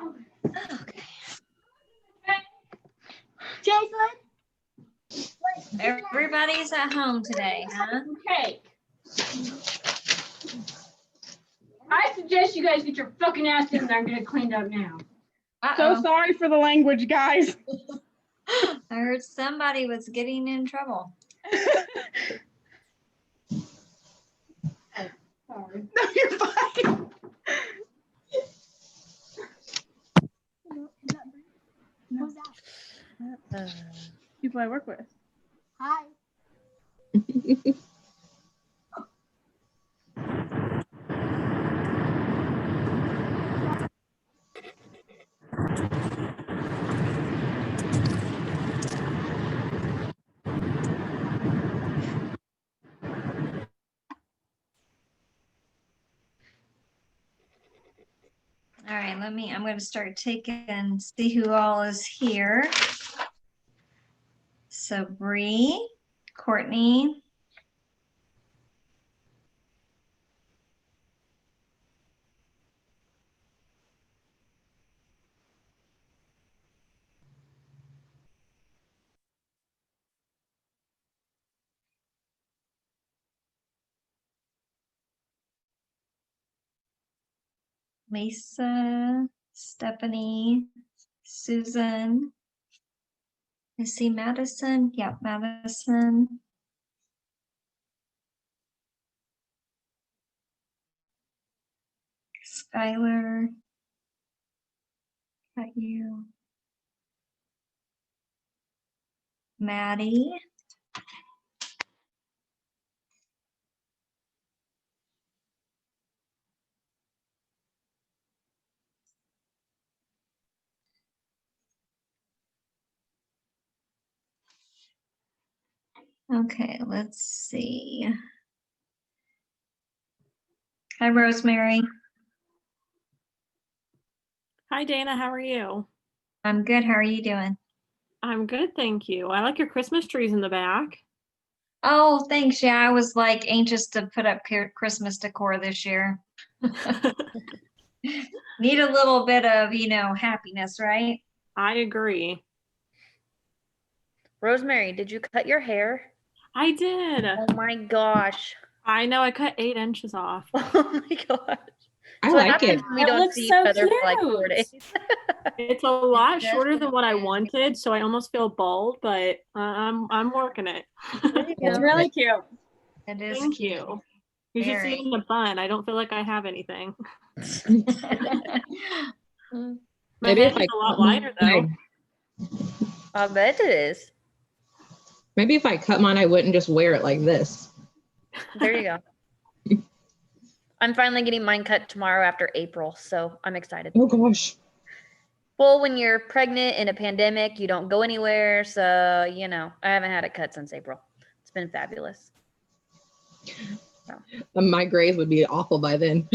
Okay. Jason? Everybody's at home today, huh? Okay. I suggest you guys get your fucking ass in there and get it cleaned up now. Uh-oh. So sorry for the language, guys. I heard somebody was getting in trouble. Sorry. No, you're fine. Who's that? People I work with. Hi. All right, I'm going to start taking, see who all is here. So Bree, Courtney, Lisa, Stephanie, Susan. I see Madison. Yep, Madison. Skylar. Got you. Maddie. Okay, let's see. Hi, Rosemary. Hi, Dana. How are you? I'm good. How are you doing? I'm good, thank you. I like your Christmas trees in the back. Oh, thanks. Yeah, I was like anxious to put up Christmas decor this year. Need a little bit of, happiness, right? I agree. Rosemary, did you cut your hair? I did. Oh my gosh. I know. I cut 8 inches off. Oh my gosh. I So what like it. happens when we That don't looks see so each other for like 4 cute. days? It's a lot does shorter than look what I good. wanted, so I almost feel bald, but I'm working it. There you It's go. really cute. It is Thank cute. you. You should see Very. it in the bun. I don't feel like I have anything. My Maybe head if I is a lot cut mine, wider though. I bet it is. maybe if I cut mine, I wouldn't just wear it like this. There you go. I'm finally getting mine cut tomorrow after April, so I'm excited. Oh gosh. Well, when you're pregnant in a pandemic, you don't go anywhere, so I haven't had it cut since April. It's been fabulous. My grays would be awful by then.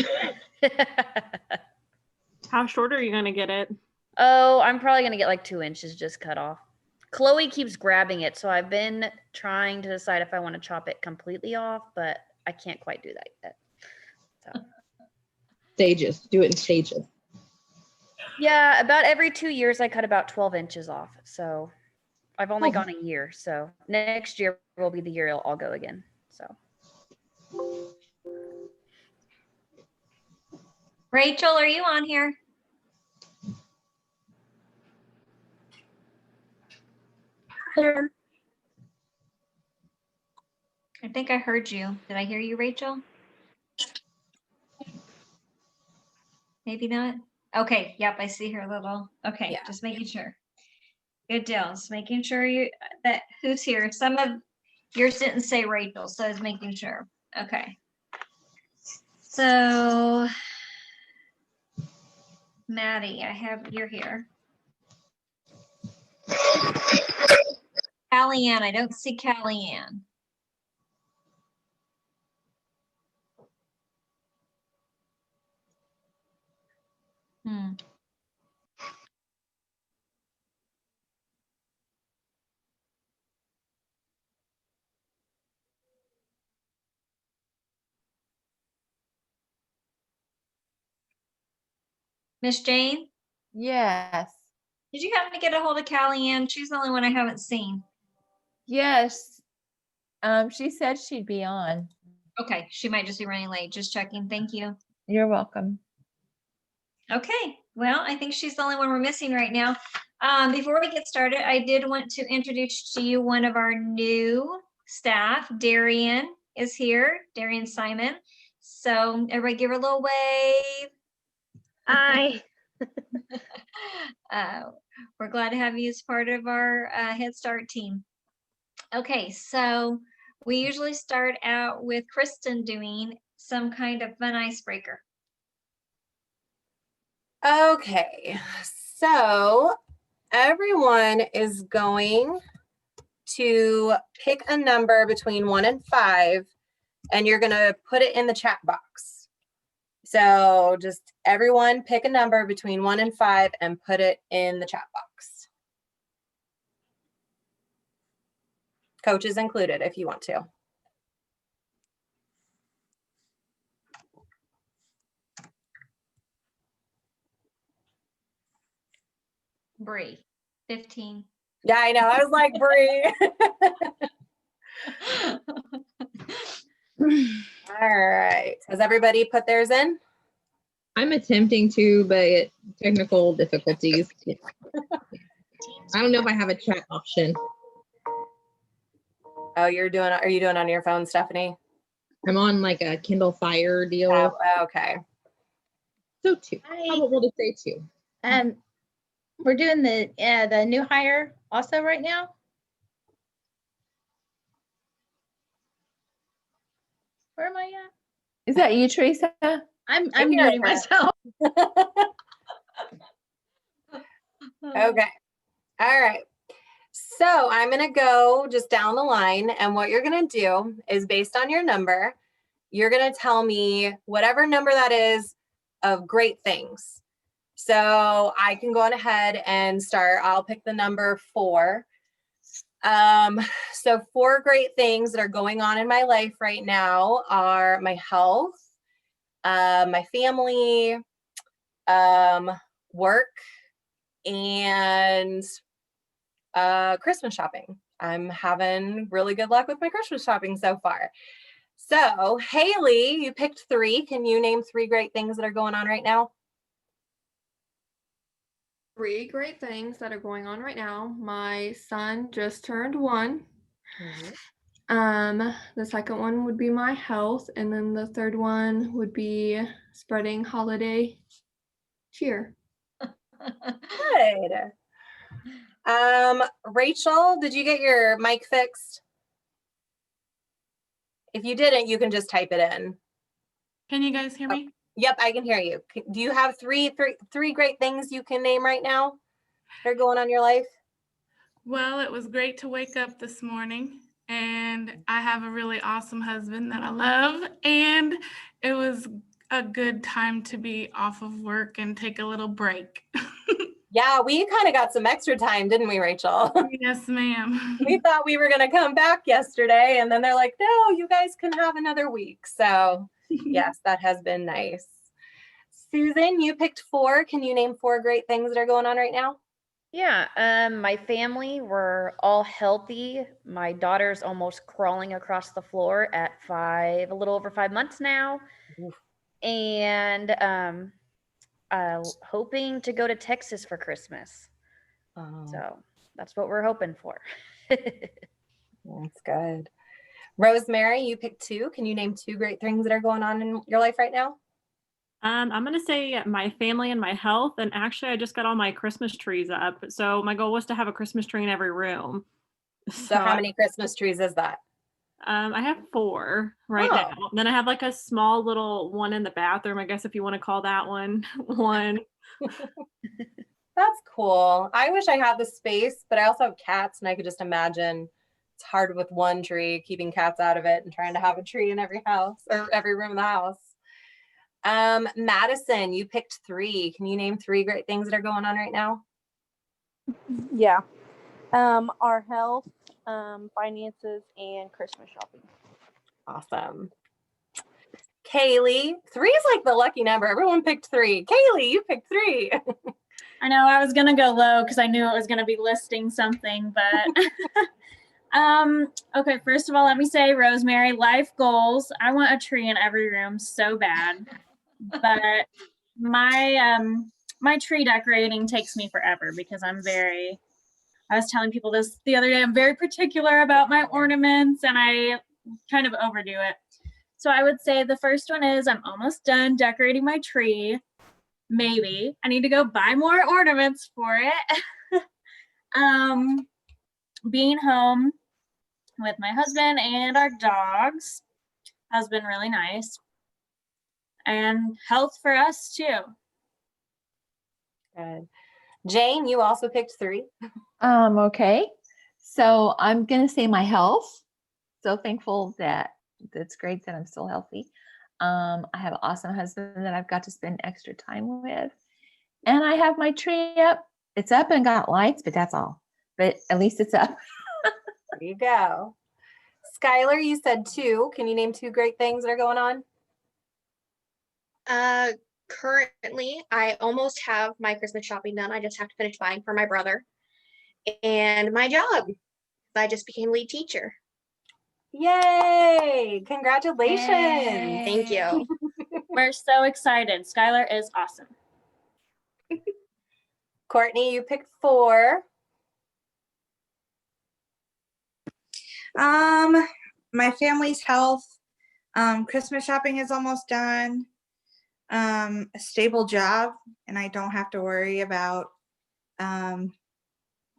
How short are you gonna get it? Oh, I'm probably gonna get like 2 inches just cut off. Chloe keeps grabbing it, so I've been trying to decide if I want to chop it completely off, but I can't quite do that yet. So. Stages. Do it in stages. Yeah, about every 2 years I cut about 12 inches off. So I've only Oh. gone a year. So next year will be the year I'll go again. So Rachel, are you on here? I think I heard you. Did I hear you, Rachel? Maybe not. Okay. Yep. I see her little. Okay. Yeah. Just making sure. Good deal. Just making sure that who's here. Some of yours didn't say Rachel, so I was making sure. Okay. So Maddie, you're here. Callie Ann, I don't see Callie Ann. Miss Jane? Yes. Did you happen to get a hold of Callie Ann? She's the only one I haven't seen. Yes. She said she'd be on. Okay, she might just be running late. Just checking. Thank you. You're welcome. Okay, well, I think she's the only one we're missing right now. Before we get started, I did want to introduce to you one of our new staff. Darian is here, Darian Simon. So everybody give her a little wave. Hi. We're glad to have you as part of our Head Start team. Okay, so we usually start out with Kristen doing some kind of fun icebreaker. Okay, so everyone is going to pick a number between 1 and 5, and you're going to put it in the chat box. So just everyone pick a number between 1 and 5 and put it in the chat box. Coaches included if you want to. Bree, 15. Yeah, I know. I was like, Bree. All right. Has everybody put theirs in? I'm attempting to, but technical difficulties. I don't know if I have a chat option. Oh, are you doing on your phone, Stephanie? I'm on like a Kindle Fire deal. Oh, okay. So 2. How about we'll just say 2? We're doing the new hire also right now. Where am I at? Is that you, Teresa? I'm hear muting her. myself. Okay. All right. So I'm going to go just down the line, and what you're going to do is based on your number, you're going to tell me whatever number that is of great things. So I can go on ahead and start. I'll pick the number 4. So 4 great things that are going on in my life right now are my health, my family, work, and Christmas shopping. I'm having really good luck with my Christmas shopping so far. So Haley, you picked 3. Can you name 3 great things that are going on right now? 3 great things that are going on right now. My son just turned 1. The second one would be my health, and then the third one would be spreading holiday cheer. Good. Rachel, did you get your mic fixed? If you didn't, you can just type it in. Can you guys hear me? Yep, I can hear you. Do you have three great things you can name right now that are going on in your life? Well, it was great to wake up this morning, and I have a really awesome husband that I love, and it was a good time to be off of work and take a little break. Yeah, we kind of got some extra time, didn't we, Rachel? Yes, ma'am. We thought we were going to come back yesterday, and then they're like, no, you guys can have another week. So yes, that has been nice. Susan, you picked 4. Can you name 4 great things that are going on right now? Yeah, my family, we're all healthy. My daughter's almost crawling across the floor at a little over 5 months now. Oof. And hoping to go to Texas for Christmas. Oh, So that's what we're hoping for. that's good. Rosemary, you picked 2. Can you name 2 great things that are going on in your life right now? I'm going to say my family and my health. And actually, I just got all my Christmas trees up. So my goal was to have a Christmas tree in every room. So how many Christmas trees is that? I have 4 right Oh. now. Then I have like a small little one in the bathroom, I guess, if you want to call that one. That's cool. I wish I had the space, but I also have cats, and I could just imagine it's hard with one tree, keeping cats out of it and trying to have a tree in every house or every room in the house. Madison, you picked 3. Can you name 3 great things that are going on right now? Yeah. Our health, finances, and Christmas shopping. Awesome. Kaylee, 3 is like the lucky number. Everyone picked 3. Kaylee, you picked 3. I know I was gonna go low because I knew it was gonna be listing something, but okay, first of all, let me say, Rosemary, life goals. I want a tree in every room so bad. But my tree decorating takes me forever because I was telling people this the other day, I'm very particular about my ornaments and I kind of overdo it. So I would say the first one is I'm almost done decorating my tree. Maybe I need to go buy more ornaments for it. Being home with my husband and our dogs has been really nice. And health for us too. Good. Jane, you also picked 3. Okay. So I'm gonna say my health. So thankful that it's great that I'm still healthy. I have an awesome husband that I've got to spend extra time with. And I have my tree up. It's up and got lights, but that's all. But at least it's up. There you go. Skylar, you said 2. Can you name 2 great things that are going on? Currently, I almost have my Christmas shopping done. I just have to finish buying for my brother. And my job. I just became lead teacher. Yay! Congratulations. Thank you. We're so excited. Skylar is awesome. Courtney, you picked 4. My family's health. Christmas shopping is almost done. A stable job, and I don't have to worry about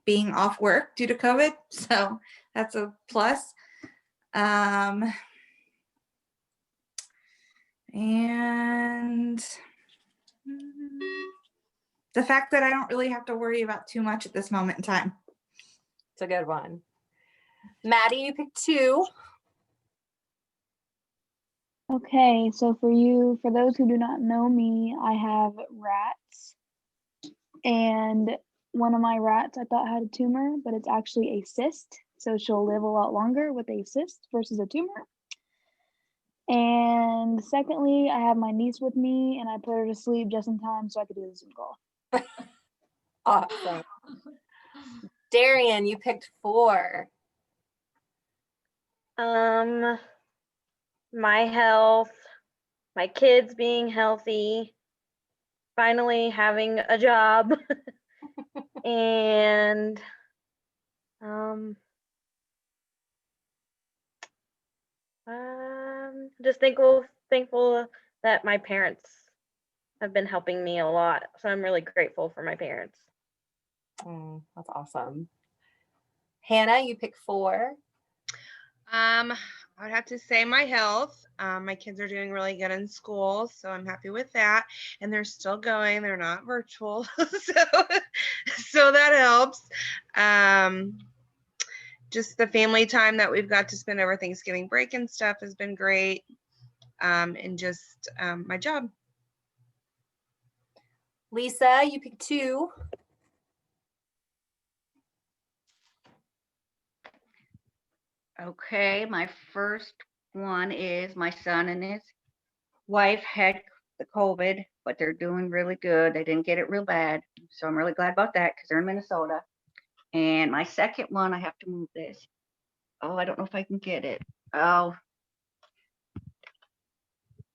being off work due to COVID. So that's a plus. And the fact that I don't really have to worry about too much at this moment in time. It's a good one. Maddie, you picked 2. Okay, so for those who do not know me, I have rats. And one of my rats I thought had a tumor, but it's actually a cyst. So she'll live a lot longer with a cyst versus a tumor. And secondly, I have my niece with me and I put her to sleep just in time so I could do the Zoom call. Awesome. Darian, you picked 4. My health, my kids being healthy, finally having a job, and just thankful that my parents have been helping me a lot. So I'm really grateful for my parents. That's awesome. Hannah, you picked 4. I would have to say my health. My kids are doing really good in school, so I'm happy with that. And they're still going. They're not virtual, so that helps. Just the family time that we've got to spend over Thanksgiving break and stuff has been great. And just my job. Lisa, you picked 2. Okay, my first one is my son and his wife had the COVID, but they're doing really good. They didn't get it real bad. So I'm really glad about that because they're in Minnesota. And my second one, I have to move this. Oh, I don't know if I can get it. Oh,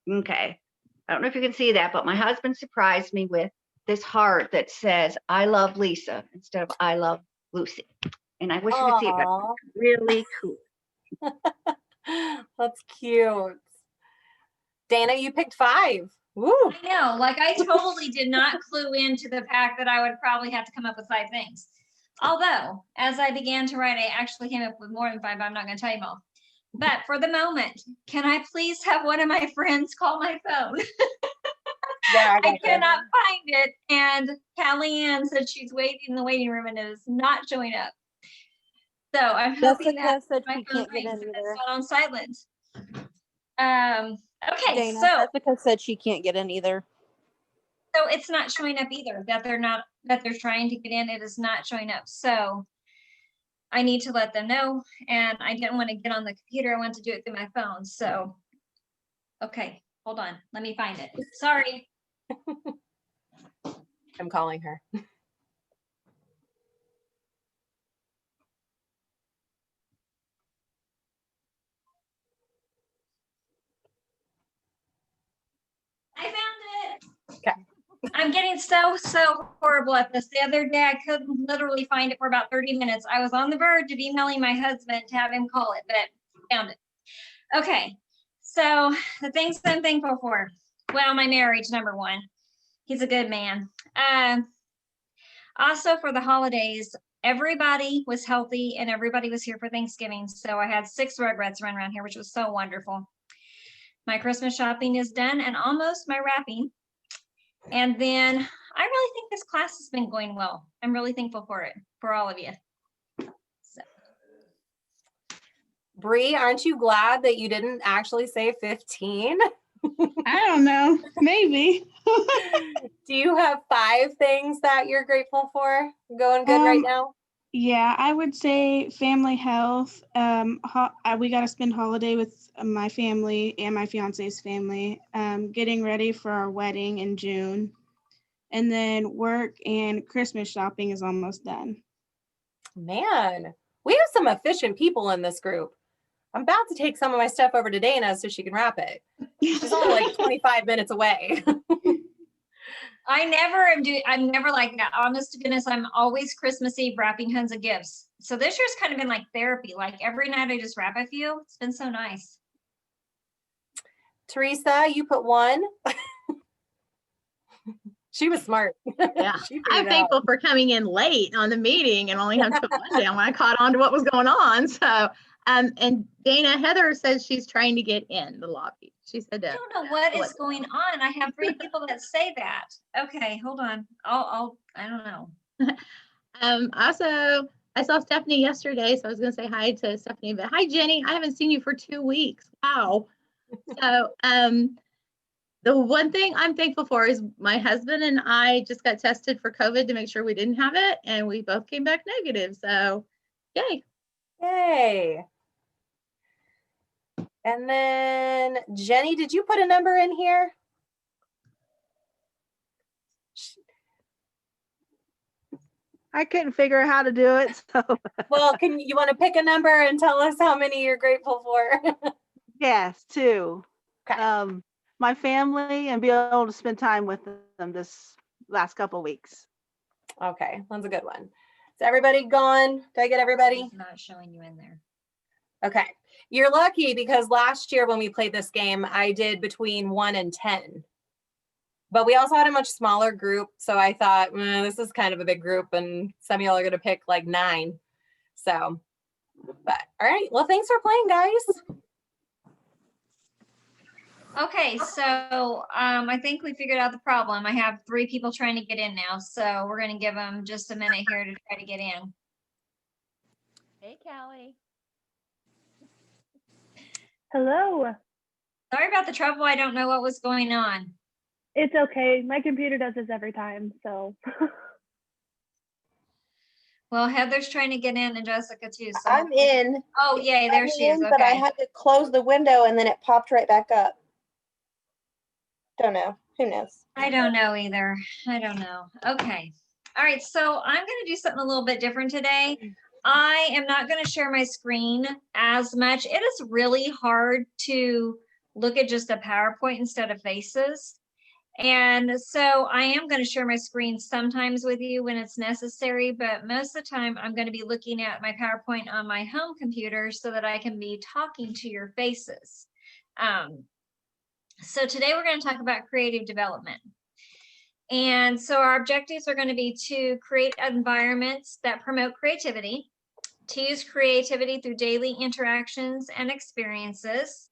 okay. I don't know if you can see that, but my husband surprised me with this heart that says, I love Lisa instead of I love Lucy. And I wish you could see it, but it's really cool. That's cute. Dana, you picked 5. Woo. I know, like I totally did not clue into the fact that I would probably have to come up with 5 things. Although, as I began to write, I actually came up with more than 5. I'm not going to tell you all. But for the moment, can I please have one of my friends call my phone? Yeah, I cannot find it. And Callie Ann said she's waiting in the waiting room and it is not showing up. So I'm hoping Jessica that said my she phone can't get rings in and either. it's not on silent. Okay, Dana, so Jessica said she can't get in either. so it's not showing up either, that they're trying to get in, it is not showing up. So I need to let them know. And I didn't want to get on the computer. I want to do it through my phone. So, okay, hold on. Let me find it. Sorry. I'm calling her. I'm getting so horrible at this. The other day, I couldn't literally find it for about 30 minutes. I was on the verge of emailing my husband to have him call it, but found it. Okay, so the things I'm thankful for. Well, my marriage, number one. He's a good man. Also, for the holidays, everybody was healthy and everybody was here for Thanksgiving. So I had 6 Rugrats run around here, which was so wonderful. My Christmas shopping is done and almost my wrapping. And then I really think this class has been going well. I'm really thankful for it, for all of you. So. Bree, aren't you glad that you didn't actually say 15? I don't know. Maybe. Do you have 5 things that you're grateful for? Going good right now? Yeah, I would say family health. We got to spend holiday with my family and my fiance's family, getting ready for our wedding in June. And then work and Christmas shopping is almost done. Man, we have some efficient people in this group. I'm about to take some of my stuff over to Dana so she can wrap it. She's only like 25 minutes away. I'm never like that. Honest to goodness, I'm always Christmas Eve wrapping tons of gifts. So this year's kind of been like therapy. Like every night I just wrap a few. It's been so nice. Teresa, you put 1. She was smart. Yeah, I'm thankful for coming in late on the meeting and only having to put 1 down when I caught on to what was going on. So, and Heather says she's trying to get in the lobby. She said that. I don't know what is going on. I have 3 people that say that. Okay, hold on. I don't know. Also, I saw Stephanie yesterday, so I was going to say hi to Stephanie. But hi, Jenny. I haven't seen you for 2 weeks. Wow. So, the one thing I'm thankful for is my husband and I just got tested for COVID to make sure we didn't have it, and we both came back negative. So, yay. Yay. And then Jenny, did you put a number in here? I couldn't figure out how to do it. So well, you want to pick a number and tell us how many you're grateful for? Yes, 2. Okay. My family and be able to spend time with them this last couple weeks. Okay, that's a good one. Is everybody gone? Did I get everybody? It's not showing you in there. Okay. You're lucky because last year when we played this game, I did between 1 and 10. But we also had a much smaller group. So I thought, this is kind of a big group and some of y'all are going to pick like 9. So, but all right. Well, thanks for playing, guys. Okay, so I think we figured out the problem. I have 3 people trying to get in now. So we're going to give them just a minute here to try to get in. Hey, Callie. Hello. Sorry about the trouble. I don't know what was going on. It's okay. My computer does this every time, so. Well, Heather's trying to get in and Jessica too. So I'm in. Oh, yay, there I'm she is. in, But I Okay. had to close the window and then it popped right back up. Don't know. Who knows? I don't know either. I don't know. Okay. All right. So I'm going to do something a little bit different today. I am not going to share my screen as much. It is really hard to look at just a PowerPoint instead of faces. And so I am going to share my screen sometimes with you when it's necessary, but most of the time I'm going to be looking at my PowerPoint on my home computer so that I can be talking to your faces. So today we're going to talk about creative development. And so our objectives are going to be to create environments that promote creativity, to use creativity through daily interactions and experiences,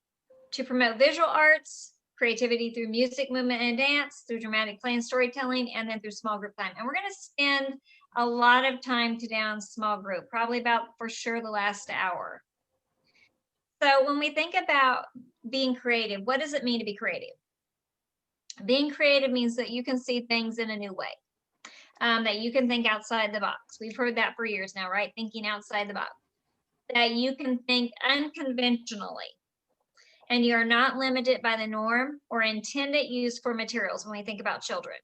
to promote visual arts, creativity through music, movement, and dance, through dramatic play and storytelling, and then through small group time. And we're going to spend a lot of time today on small group, probably about for sure the last hour. So when we think about being creative, what does it mean to be creative? Being creative means that you can see things in a new way, that you can think outside the box. We've heard that for years now, right? Thinking outside the box. That you can think unconventionally, and you are not limited by the norm or intended use for materials when we think about children.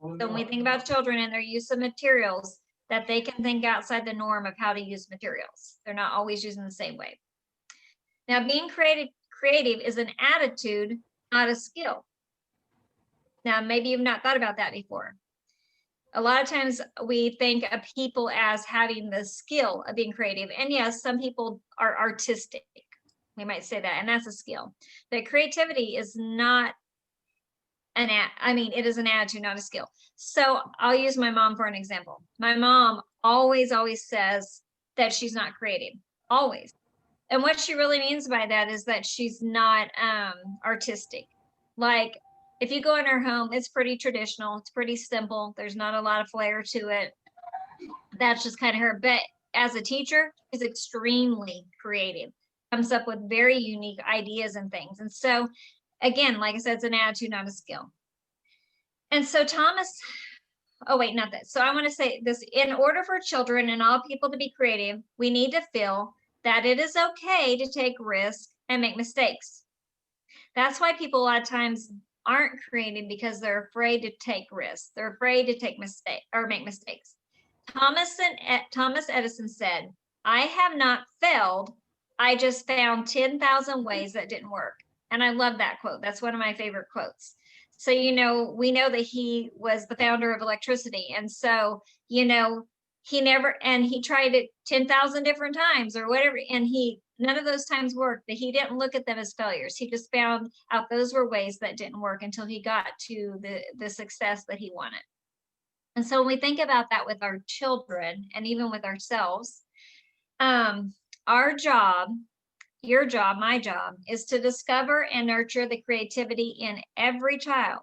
So when we think about children and their use of materials, that they can think outside the norm of how to use materials. They're not always using the same way. Now, being creative is an attitude, not a skill. Now, maybe you've not thought about that before. A lot of times we think of people as having the skill of being creative. And yes, some people are artistic. We might say that, and that's a skill. But creativity is not it is an attitude, not a skill. So I'll use my mom for an example. My mom always says that she's not creative, always. And what she really means by that is that she's not artistic. Like, if you go in her home, it's pretty traditional. It's pretty simple. There's not a lot of flair to it. That's just kind of her. But as a teacher, she's extremely creative, comes up with very unique ideas and things. And so, again, like I said, it's an attitude, not a skill. And so oh wait, not that. So I want to say this: in order for children and all people to be creative, we need to feel that it is okay to take risks and make mistakes. That's why people a lot of times aren't creative, because they're afraid to take risks. They're afraid to take mistakes or make mistakes. Thomas Edison said, "I have not failed. I just found 10,000 ways that didn't work." And I love that quote. That's one of my favorite quotes. So, we know that he was the founder of electricity. And so, he tried it 10,000 different times or whatever. And none of those times worked, but he didn't look at them as failures. He just found out those were ways that didn't work until he got to the success that he wanted. And so when we think about that with our children and even with ourselves, our job, your job, my job, is to discover and nurture the creativity in every child.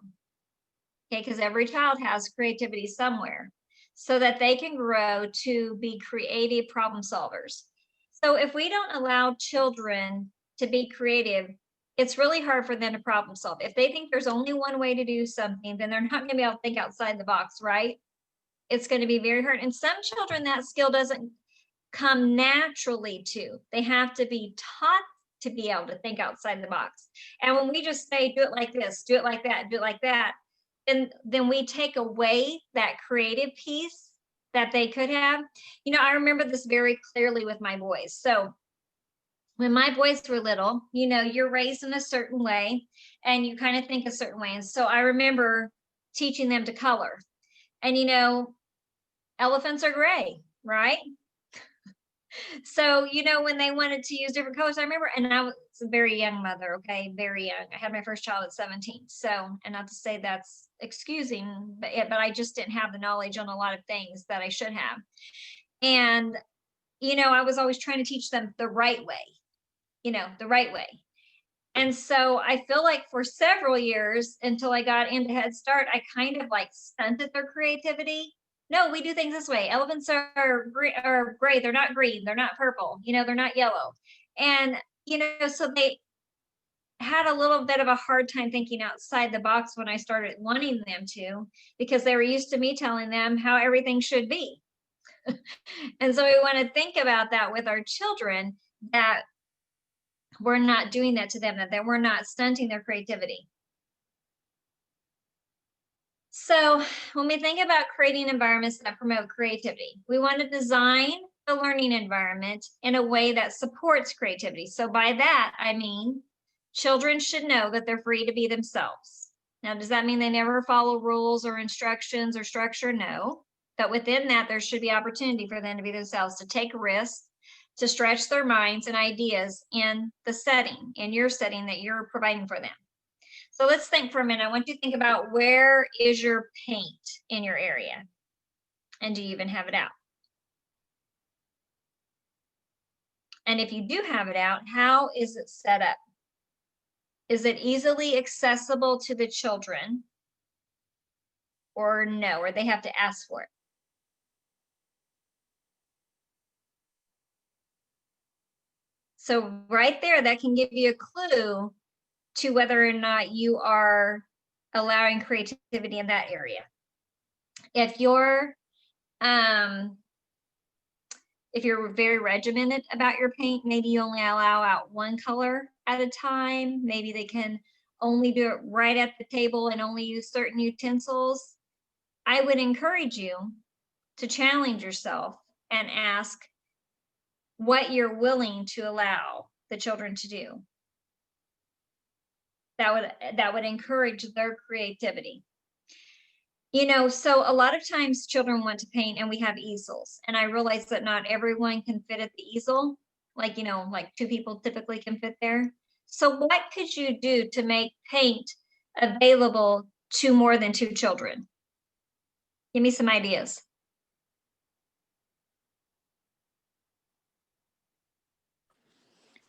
Okay, because every child has creativity somewhere, so that they can grow to be creative problem solvers. So if we don't allow children to be creative, it's really hard for them to problem solve. If they think there's only one way to do something, then they're not going to be able to think outside the box, right? It's going to be very hard. And some children, that skill doesn't come naturally to. They have to be taught to be able to think outside the box. And when we just say, do it like this, do it like that, do it like that, then we take away that creative piece that they could have. I remember this very clearly with my boys. So when my boys were little, you're raised in a certain way and you kind of think a certain way. And so I remember teaching them to color. And elephants are gray, right? So, when they wanted to use different colors, I remember, and I was a very young mother, okay, very young. I had my first child at 17. So, and not to say that's excusing, but I just didn't have the knowledge on a lot of things that I should have. And, I was always trying to teach them the right way, the right way. And so I feel like for several years until I got into Head Start, I kind of stunted their creativity. No, we do things this way. Elephants are gray. They're not green. They're not purple. They're not yellow. And, so they had a little bit of a hard time thinking outside the box when I started wanting them to, because they were used to me telling them how everything should be. And so we want to think about that with our children, that we're not doing that to them, that we're not stunting their creativity. So when we think about creating environments that promote creativity, we want to design the learning environment in a way that supports creativity. So by that, I mean, children should know that they're free to be themselves. Now, does that mean they never follow rules or instructions or structure? No. But within that, there should be opportunity for them to be themselves, to take risks, to stretch their minds and ideas in the setting, in your setting that you're providing for them. So let's think for a minute. I want you to think about, where is your paint in your area? And do you even have it out? And if you do have it out, how is it set up? Is it easily accessible to the children? Or no, or they have to ask for it? So right there, that can give you a clue to whether or not you are allowing creativity in that area. If you're very regimented about your paint, maybe you only allow out one color at a time. Maybe they can only do it right at the table and only use certain utensils. I would encourage you to challenge yourself and ask what you're willing to allow the children to do. That would encourage their creativity. You know, so a lot of times children want to paint and we have easels. And I realize that not everyone can fit at the easel. Like, you know, like 2 people typically can fit there. So what could you do to make paint available to more than 2 children? Give me some ideas.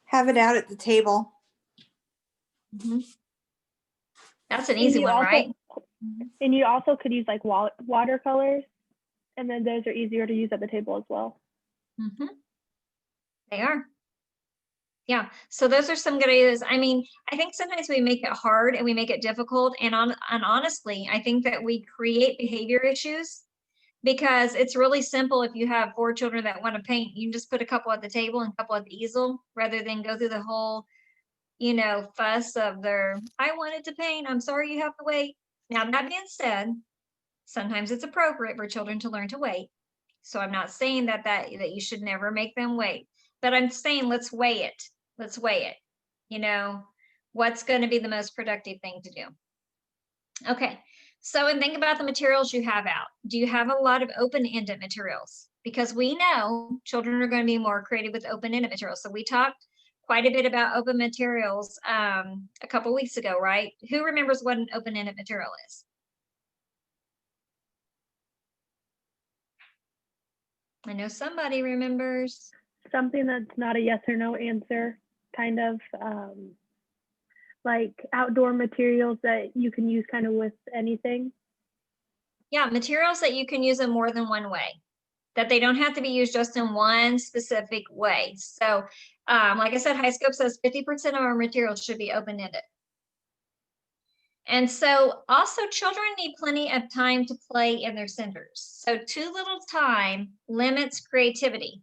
Have it out at the table. That's an And easy you one, also- right? And you also could use like watercolors, and then those are easier to use at the table as well. They are. Yeah, so those are some good ideas. I mean, I think sometimes we make it hard and we make it difficult. And honestly, I think that we create behavior issues because it's really simple. If you have 4 children that want to paint, you can just put a couple at the table and a couple at the easel rather than go through the whole, you know, fuss of I wanted to paint. I'm sorry you have to wait. Now, that being said, sometimes it's appropriate for children to learn to wait. So I'm not saying that you should never make them wait, but I'm saying let's weigh it. Let's weigh it. You know, what's going to be the most productive thing to do? Okay. So, and think about the materials you have out. Do you have a lot of open-ended materials? Because we know children are going to be more creative with open-ended materials. So we talked quite a bit about open materials a couple weeks ago, right? Who remembers what an open-ended material is? I know somebody remembers. Something that's not a yes or no answer, kind of like outdoor materials that you can use kind of with anything. Yeah, materials that you can use in more than one way, that they don't have to be used just in one specific way. So like I said, HighScope says 50% of our materials should be open-ended. And so also children need plenty of time to play in their centers. So too little time limits creativity.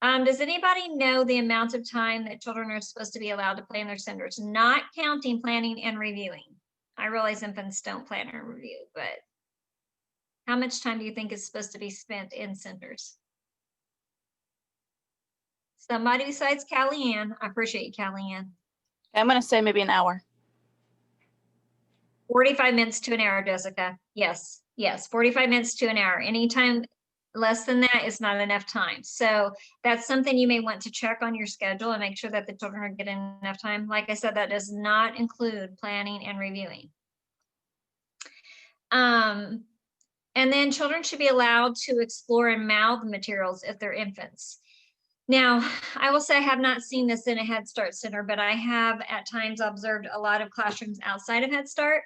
Does anybody know the amount of time that children are supposed to be allowed to play in their centers, not counting planning and reviewing? I realize infants don't plan or review, but how much time do you think is supposed to be spent in centers? Somebody besides Callie Ann. I appreciate you, Callie Ann. I'm going to say maybe an hour. 45 minutes to an hour, Jessica. Yes, 45 minutes to an hour. Anytime less than that is not enough time. So that's something you may want to check on your schedule and make sure that the children are getting enough time. Like I said, that does not include planning and reviewing. And then children should be allowed to explore and mouth materials if they're infants. Now, I will say I have not seen this in a Head Start center, but I have at times observed a lot of classrooms outside of Head Start.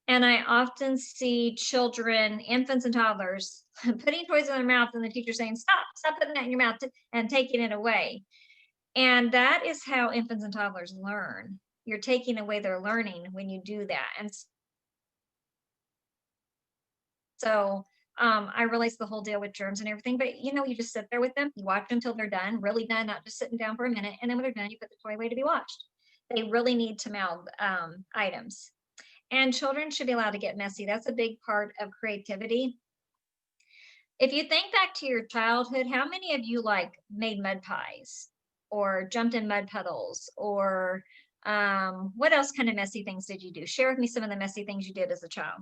And I often see children, infants and toddlers, putting toys in their mouth and the teacher saying, stop putting that in your mouth and taking it away. And that is how infants and toddlers learn. You're taking away their learning when you do that. And so I realize the whole deal with germs and everything, but you know, you just sit there with them, you watch them until they're done, really done, not just sitting down for a minute. And then when they're done, you put the toy away to be watched. They really need to mouth items. And children should be allowed to get messy. That's a big part of creativity. If you think back to your childhood, how many of you like made mud pies or jumped in mud puddles or what else kind of messy things did you do? Share with me some of the messy things you did as a child.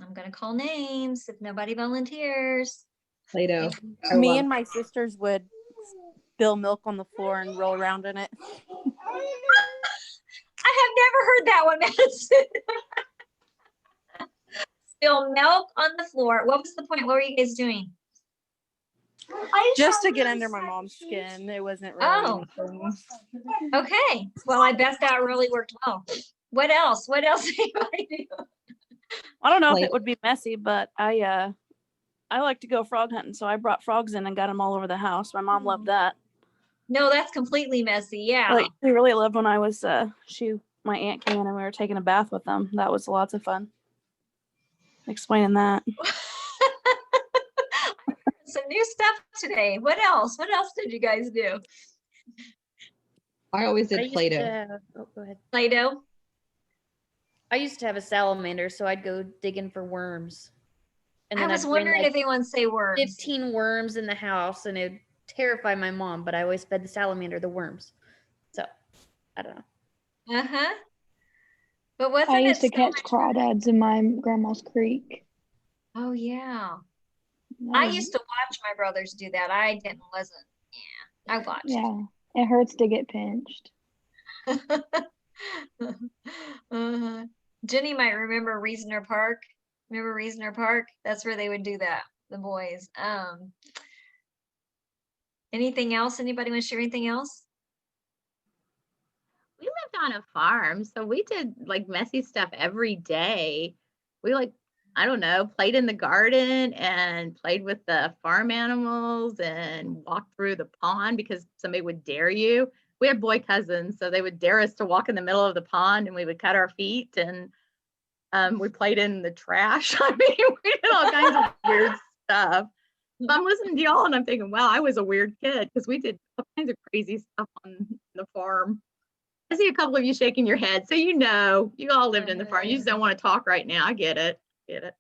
I'm going to call names if nobody volunteers. Play-Doh. Me and my sisters would spill milk on the floor and roll around in it. I have never heard that one, Madison. Spill milk on the floor. What was the point? What were you guys doing? Just to get under my mom's skin. It wasn't really anything. Okay. Well, I bet that really worked well. What else? What else did anybody do? I don't know if it would be messy, but I like to go frog hunting, so I brought frogs in and got them all over the house. My mom loved that. No, that's completely messy. Yeah. Like, we really loved when I was my aunt came in and we were taking a bath with them. That was lots of fun. Explaining that. Some new stuff today. What else? What else did you guys do? I always did Play-Doh. Go ahead. Play-Doh? I used to have a salamander, so I'd go digging for worms. And then I was I'd bring, wondering if anyone say worms. 15 worms in the house, and it'd terrify my mom, but I always fed the salamander the worms. So I don't know. Uh-huh. But wasn't I it used to so catch much? crawdads in my grandma's creek. Oh yeah. That I was- used to watch my brothers do that. I wasn't. Yeah, I watched. yeah, it hurts to get pinched. Uh-huh. Jenny might remember Reasoner Park. Remember Reasoner Park? That's where they would do that, the boys. Anything else? Anybody want to share anything else? We lived on a farm, so we did like messy stuff every day. We like, I don't know, played in the garden and played with the farm animals and walked through the pond because somebody would dare you. We had boy cousins, so they would dare us to walk in the middle of the pond and we would cut our feet and we played in the trash. I mean, we did all kinds of weird stuff. So I'm listening to y'all and I'm thinking, wow, I was a weird kid because we did all kinds of crazy stuff on the farm. I see a couple of you shaking your head. So you know, you all lived in the farm. You just don't want to talk right now. I get it. Get it.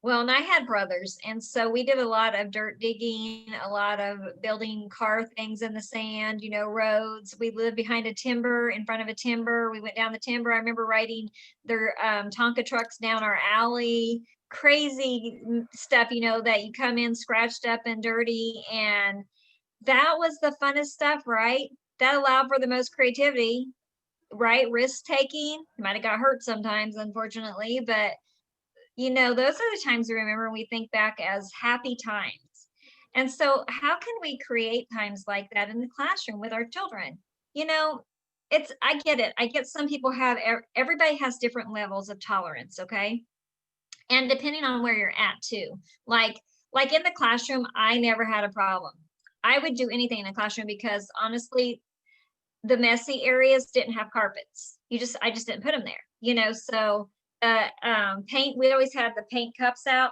Well, and I had brothers, and so we did a lot of dirt digging, a lot of building car things in the sand, roads. We lived behind a timber, in front of a timber. We went down the timber. I remember riding their Tonka trucks down our alley. Crazy stuff, that you come in scratched up and dirty, and that was the funnest stuff, right? That allowed for the most creativity, right? Risk taking. Might have got hurt sometimes, unfortunately, but those are the times we remember when we think back as happy times. And so how can we create times like that in the classroom with our children? I get it. I get some people everybody has different levels of tolerance, okay? And depending on where you're at too. Like in the classroom, I never had a problem. I would do anything in the classroom because honestly, the messy areas didn't have carpets. I just didn't put them there, so paint, we always had the paint cups out,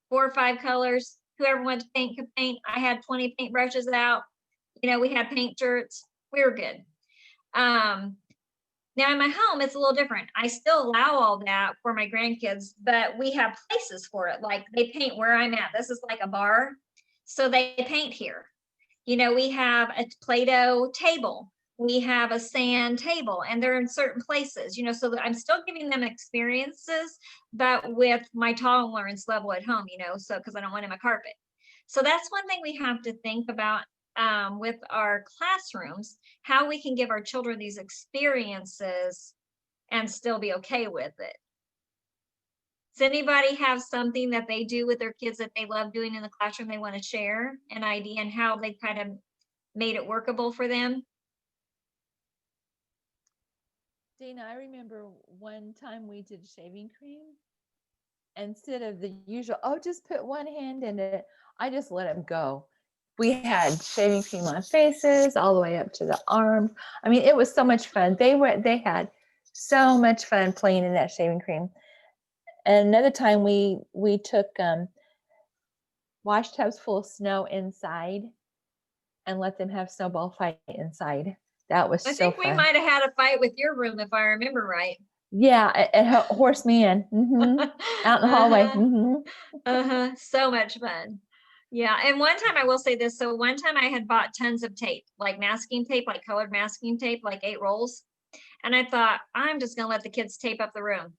4 or 5 colors. Whoever wanted to paint could paint. I had 20 paint brushes out. We had paint shirts. We were good. Now in my home, it's a little different. I still allow all that for my grandkids, but we have places for it. Like they paint where I'm at. This is like a bar. So they paint here. We have a Play-Doh table. We have a sand table, and they're in certain places, so that I'm still giving them experiences, but with my tolerance level at home, so because I don't want them a carpet. So that's one thing we have to think about with our classrooms, how we can give our children these experiences and still be okay with it. Does anybody have something that they do with their kids that they love doing in the classroom they want to share, an idea and how they kind of made it workable for them? Dana, I remember one time we did shaving cream. Instead of the usual, oh, just put one hand in it, I just let them go. We had shaving cream on faces all the way up to the arms. I mean, it was so much fun. They had so much fun playing in that shaving cream. And another time we took wash tubs full of snow inside and let them have snowball fight inside. That was so fun. I think we might have had a fight with your room if I remember right. Yeah, at Horseman, out in the hallway. So much fun. Yeah, and one time I will say this. So one time I had bought tons of tape, like masking tape, like colored masking tape, like 8 rolls. And I thought, I'm just gonna let the kids tape up the room.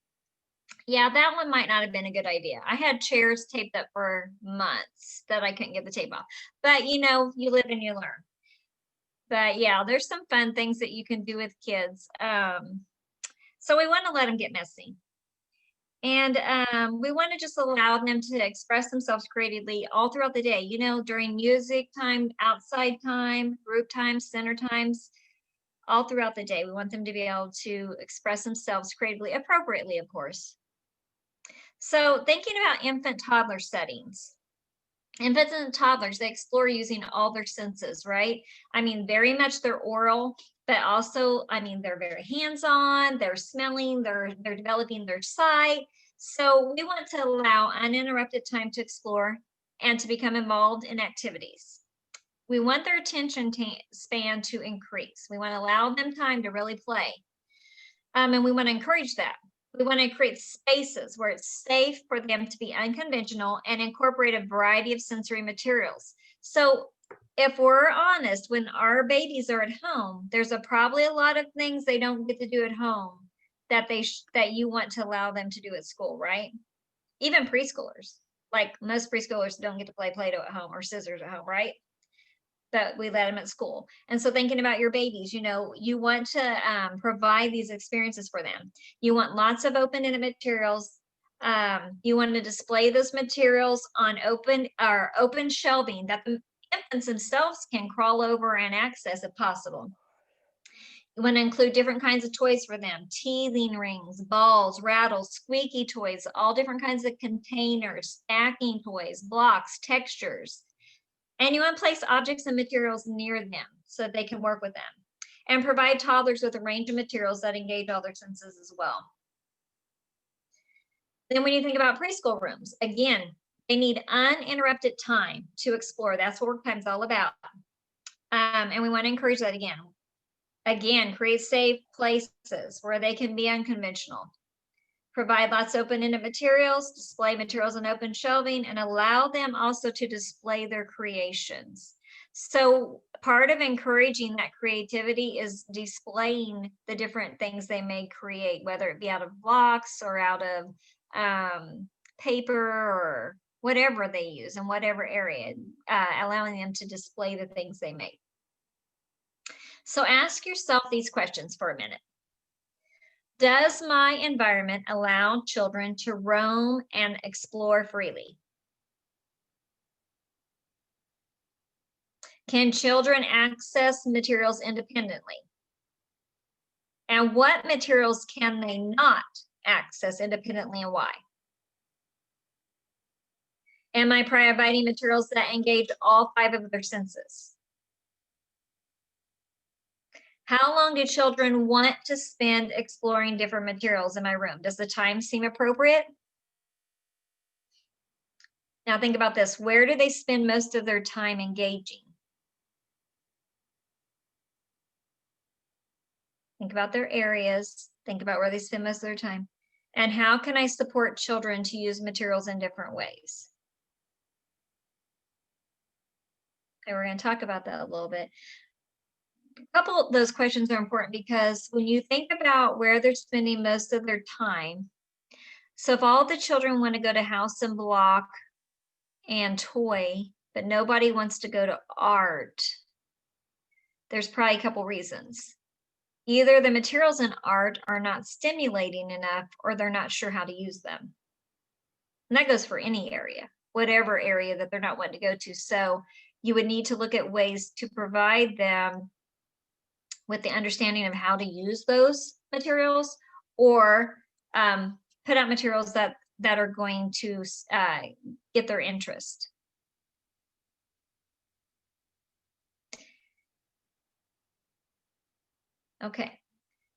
Yeah, that one might not have been a good idea. I had chairs taped up for months that I couldn't get the tape off. But you live and you learn. But yeah, there's some fun things that you can do with kids. So we want to let them get messy. And we want to just allow them to express themselves creatively all throughout the day, during music time, outside time, group times, center times, all throughout the day. We want them to be able to express themselves creatively, appropriately, of course. So thinking about infant toddler settings. Infants and toddlers, they explore using all their senses, right? I mean, very much their oral, but also, they're very hands-on, they're smelling, they're developing their sight. So we want to allow uninterrupted time to explore and to become involved in activities. We want their attention span to increase. We want to allow them time to really play. And we want to encourage that. We want to create spaces where it's safe for them to be unconventional and incorporate a variety of sensory materials. So if we're honest, when our babies are at home, there's probably a lot of things they don't get to do at home that that you want to allow them to do at school, right? Even preschoolers, like most preschoolers don't get to play Play-Doh at home or scissors at home, right? That we let them at school. And so thinking about your babies, you know, you want to provide these experiences for them. You want lots of open-ended materials. You want to display those materials on open shelving that the infants themselves can crawl over and access if possible. You want to include different kinds of toys for them: teething rings, balls, rattles, squeaky toys, all different kinds of containers, stacking toys, blocks, textures. And you want to place objects and materials near them so that they can work with them. And provide toddlers with a range of materials that engage all their senses as well. Then when you think about preschool rooms, again, they need uninterrupted time to explore. That's what work time is all about. And we want to encourage that again. Again, create safe places where they can be unconventional. Provide lots of open-ended materials, display materials on open shelving, and allow them also to display their creations. So part of encouraging that creativity is displaying the different things they may create, whether it be out of blocks or out of paper or whatever they use in whatever area, allowing them to display the things they make. So ask yourself these questions for a minute. Does my environment allow children to roam and explore freely? Can children access materials independently? And what materials can they not access independently and why? Am I providing materials that engage all 5 of their senses? How long do children want to spend exploring different materials in my room? Does the time seem appropriate? Now think about this. Where do they spend most of their time engaging? Think about their areas. Think about where they spend most of their time. And how can I support children to use materials in different ways? Okay, we're going to talk about that a little bit. A couple of those questions are important because when you think about where they're spending most of their time, so if all the children want to go to house and block and toy, but nobody wants to go to art, there's probably a couple reasons. Either the materials in art are not stimulating enough or they're not sure how to use them. And that goes for any area, whatever area that they're not wanting to go to. So you would need to look at ways to provide them with the understanding of how to use those materials, or put out materials that are going to get their interest. Okay,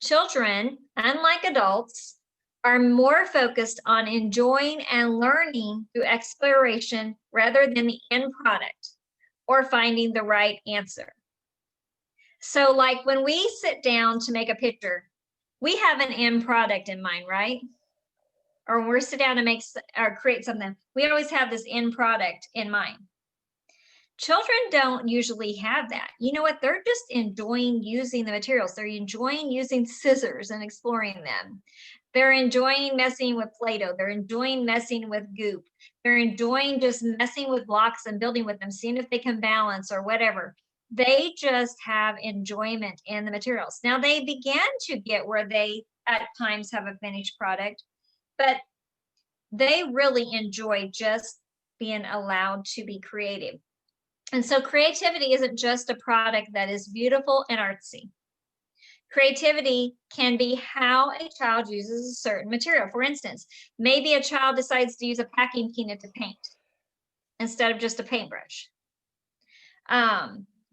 children, unlike adults, are more focused on enjoying and learning through exploration rather than the end product or finding the right answer. So like when we sit down to make a picture, we have an end product in mind, right? Or when we're sit down to make or create something, we always have this end product in mind. Children don't usually have that. You know what? They're just enjoying using the materials. They're enjoying using scissors and exploring them. They're enjoying messing with Play-Doh. They're enjoying messing with goop. They're enjoying just messing with blocks and building with them, seeing if they can balance or whatever. They just have enjoyment in the materials. Now they began to get where they at times have a finished product, but they really enjoy just being allowed to be creative. And so creativity isn't just a product that is beautiful and artsy. Creativity can be how a child uses a certain material. For instance, maybe a child decides to use a packing peanut to paint instead of just a paintbrush.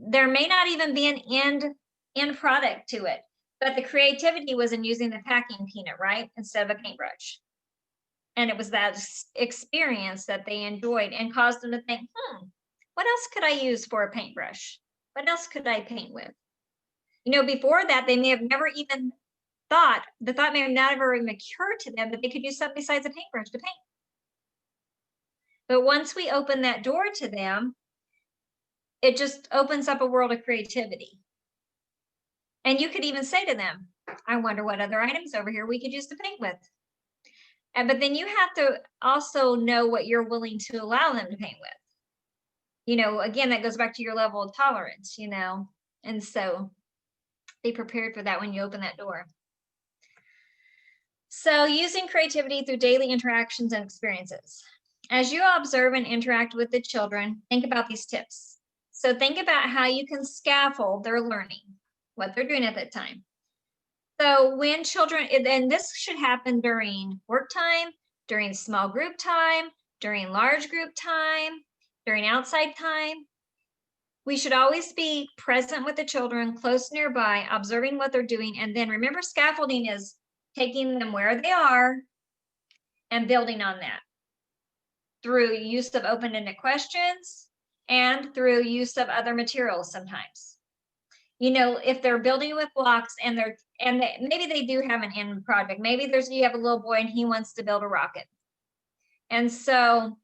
There may not even be an end product to it, but the creativity was in using the packing peanut, right? Instead of a paintbrush. And it was that experience that they enjoyed and caused them to think, what else could I use for a paintbrush? What else could I paint with? You know, before that, they may have never even thought, the thought may have never even occurred to them that they could use something besides a paintbrush to paint. But once we open that door to them, it just opens up a world of creativity. And you could even say to them, I wonder what other items over here we could use to paint with. But then you have to also know what you're willing to allow them to paint with. You know, again, that goes back to your level of tolerance, you know, and so be prepared for that when you open that door. So using creativity through daily interactions and experiences. As you observe and interact with the children, think about these tips. So think about how you can scaffold their learning, what they're doing at that time. So when children, and this should happen during work time, during small group time, during large group time, during outside time, we should always be present with the children, close nearby, observing what they're doing. And then remember, scaffolding is taking them where they are and building on that through use of open-ended questions and through use of other materials sometimes. You know, if they're building with blocks and maybe they do have an end project. Maybe you have a little boy and he wants to build a rocket. And so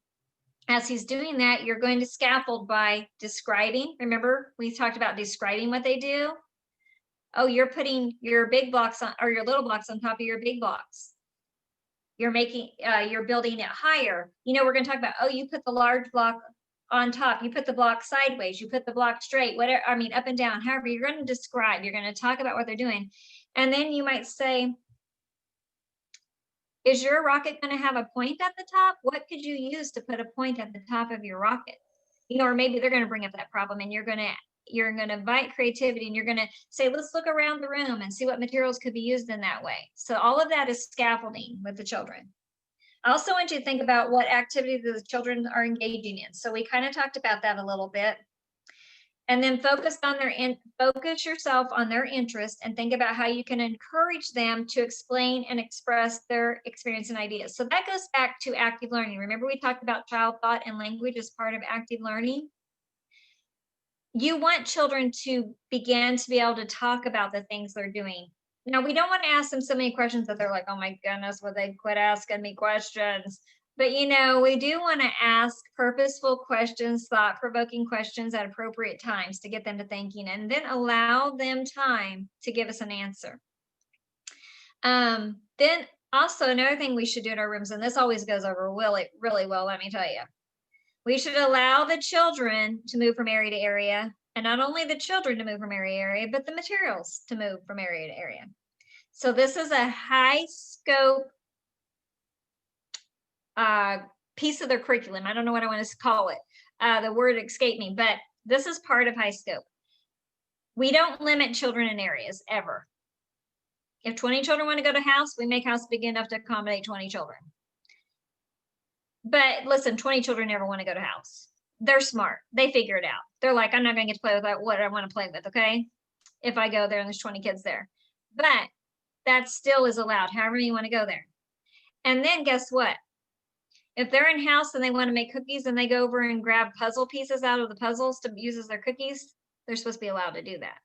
as he's doing that, you're going to scaffold by describing. Remember, we talked about describing what they do. Oh, you're putting your big blocks on, or your little blocks on top of your big blocks. You're building it higher. You know, we're going to talk about, oh, you put the large block on top, you put the block sideways, you put the block straight, whatever, I mean, up and down, however, you're going to describe, you're going to talk about what they're doing. And then you might say, is your rocket going to have a point at the top? What could you use to put a point at the top of your rocket? You know, or maybe they're going to bring up that problem and you're going to invite creativity and you're going to say, let's look around the room and see what materials could be used in that way. So all of that is scaffolding with the children. I also want you to think about what activities the children are engaging in. So we kind of talked about that a little bit. And then focus yourself on their interest and think about how you can encourage them to explain and express their experience and ideas. So that goes back to active learning. Remember, we talked about child thought and language as part of active learning. You want children to begin to be able to talk about the things they're doing. Now, we don't want to ask them so many questions that they're like, oh my goodness, would they quit asking me questions? But, you know, we do want to ask purposeful questions, thought-provoking questions at appropriate times to get them to thinking, and then allow them time to give us an answer. Then also another thing we should do in our rooms, and this always goes over really, really well, let me tell you. We should allow the children to move from area to area, and not only the children to move from area to area, but the materials to move from area to area. So this is a high scope piece of their curriculum. I don't know what I want to call it. The word escaped me, but this is part of high scope. We don't limit children in areas ever. If 20 children want to go to house, we make house big enough to accommodate 20 children. But listen, 20 children never want to go to house. They're smart. They figure it out. They're like, I'm not going to get to play with what I want to play with, okay? If I go there and there's 20 kids there. But that still is allowed, however you want to go there. And then guess what? If they're in house and they want to make cookies and they go over and grab puzzle pieces out of the puzzles to use as their cookies, they're supposed to be allowed to do that.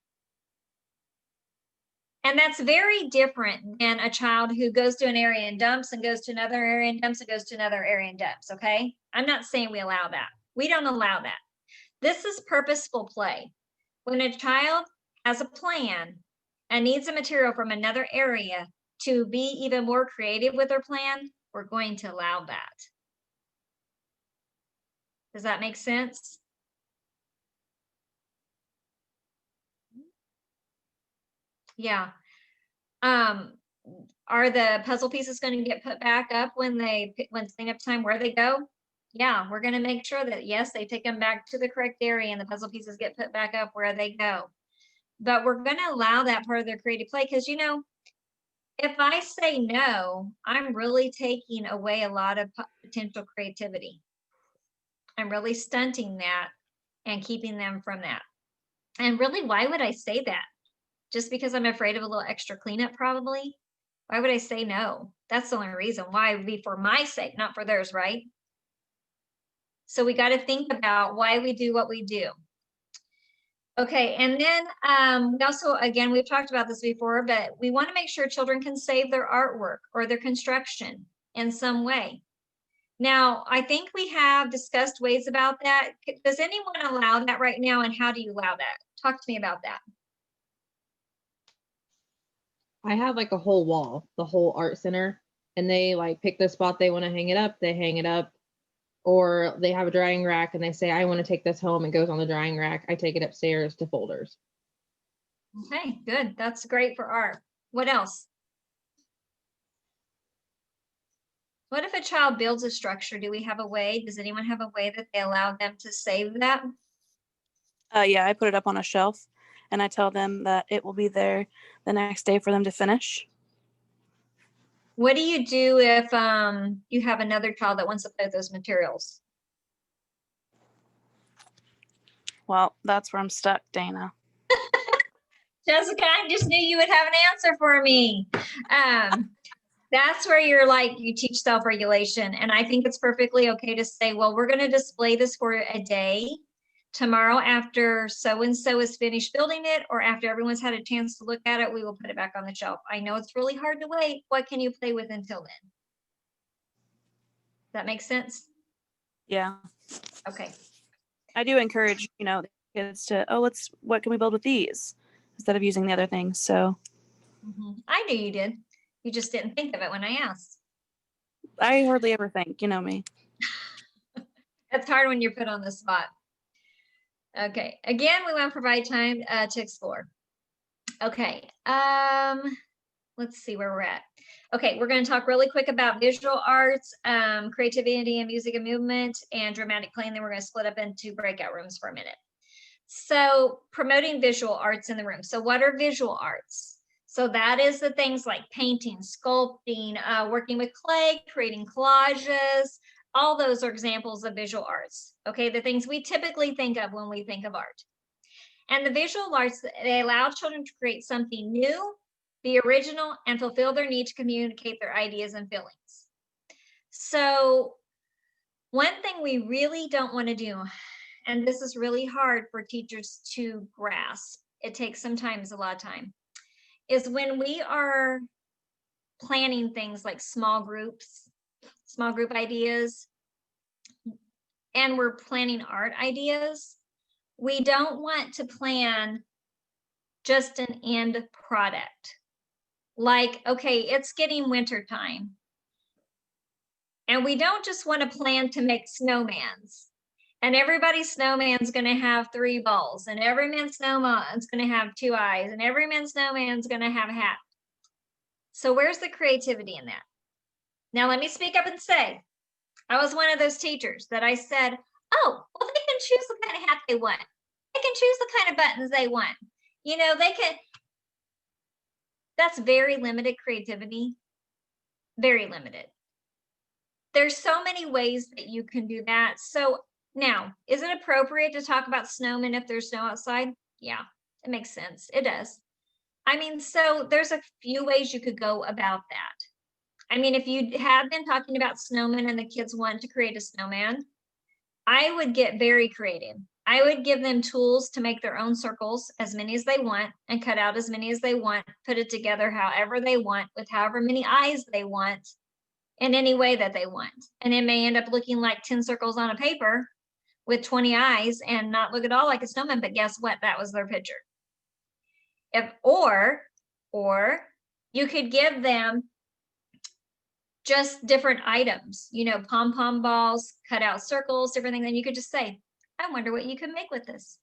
And that's very different than a child who goes to an area and dumps and goes to another area and dumps and goes to another area and dumps, okay? I'm not saying we allow that. We don't allow that. This is purposeful play. When a child has a plan and needs a material from another area to be even more creative with their plan, we're going to allow that. Does that make sense? Yeah. Are the puzzle pieces going to get put back up when cleanup time where they go? Yeah, we're going to make sure that, yes, they take them back to the correct area and the puzzle pieces get put back up where they go. But we're going to allow that part of their creative play because, you know, if I say no, I'm really taking away a lot of potential creativity. I'm really stunting that and keeping them from that. And really, why would I say that? Just because I'm afraid of a little extra cleanup, probably? Why would I say no? That's the only reason why. It would be for my sake, not for theirs, right? So we got to think about why we do what we do. Okay, and then we also, again, we've talked about this before, but we want to make sure children can save their artwork or their construction in some way. Now, I think we have discussed ways about that. Does anyone allow that right now, and how do you allow that? Talk to me about that. I have like a whole wall, the whole art center, and they like pick the spot they want to hang it up, they hang it up. Or they have a drying rack and they say, I want to take this home. It goes on the drying rack. I take it upstairs to folders. Okay, good. That's great for art. What else? What if a child builds a structure? Do we have a way? Does anyone have a way that they allow them to save that? Yeah, I put it up on a shelf and I tell them that it will be there the next day for them to finish. What do you do if you have another child that wants to play with those materials? Well, that's where I'm stuck, Dana. Jessica, I just knew you would have an answer for me. That's where you're like, you teach self-regulation. And I think it's perfectly okay to say, well, we're going to display this for a day. Tomorrow, after so-and-so is finished building it, or after everyone's had a chance to look at it, we will put it back on the shelf. I know it's really hard to wait. What can you play with until then? That makes sense? Yeah. Okay. I do encourage, the kids to, what can we build with these instead of using the other things? So I knew you did. You just didn't think of it when I asked. I hardly ever think, you know me. That's hard when you're put on the spot. Okay, again, we want to provide time to explore. Okay, let's see where we're at. Okay, we're going to talk really quick about visual arts, creativity and music and movement, and dramatic play, and then we're going to split up into breakout rooms for a minute. So promoting visual arts in the room. So what are visual arts? So that is the things like painting, sculpting, working with clay, creating collages. All those are examples of visual arts, okay? The things we typically think of when we think of art. And the visual arts, they allow children to create something new, be original, and fulfill their need to communicate their ideas and feelings. So one thing we really don't want to do, and this is really hard for teachers to grasp, it takes sometimes a lot of time, is when we are planning things like small group ideas, and we're planning art ideas, we don't want to plan just an end product. Like, okay, it's getting winter time. And we don't just want to plan to make snowmans. And everybody's snowman's going to have 3 balls. And every man's snowman's going to have 2 eyes. And every man's snowman's going to have a hat. So where's the creativity in that? Now, let me speak up and say, I was one of those teachers that I said, oh, well, they can choose the kind of hat they want. They can choose the kind of buttons they want. You know, they can. That's very limited creativity. Very limited. There's so many ways that you can do that. So now, is it appropriate to talk about snowmen if there's snow outside? Yeah, it makes sense. It does. I mean, so there's a few ways you could go about that. I mean, if you have been talking about snowmen and the kids want to create a snowman, I would get very creative. I would give them tools to make their own circles, as many as they want, and cut out as many as they want, put it together however they want, with however many eyes they want, in any way that they want. And it may end up looking like 10 circles on a paper with 20 eyes and not look at all like a snowman, but guess what? That was their picture. Or you could give them just different items, you know, pom-pom balls, cut out circles, different things. And you could just say, I wonder what you can make with this.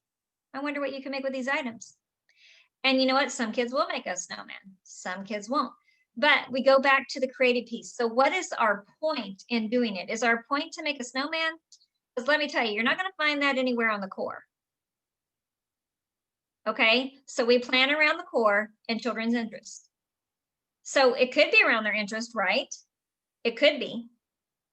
I wonder what you can make with these items. And you know what? Some kids will make a snowman. Some kids won't. But we go back to the creative piece. So what is our point in doing it? Is our point to make a snowman? Because let me tell you, you're not going to find that anywhere on the core. Okay, so we plan around the core and children's interest. So it could be around their interest, right? It could be.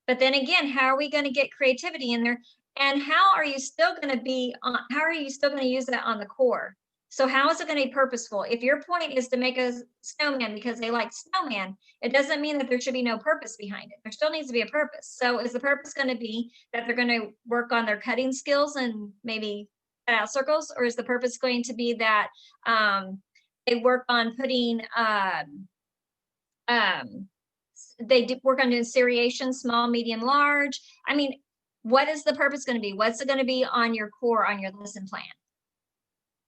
But then again, how are we going to get creativity in there? And how are you still going to use that on the core? So how is it going to be purposeful? If your point is to make a snowman because they like snowman, it doesn't mean that there should be no purpose behind it. There still needs to be a purpose. So is the purpose going to be that they're going to work on their cutting skills and maybe cut out circles? Or is the purpose going to be that they work on putting work on doing seriation, small, medium, large. I mean, what is the purpose going to be? What's it going to be on your core, on your lesson plan?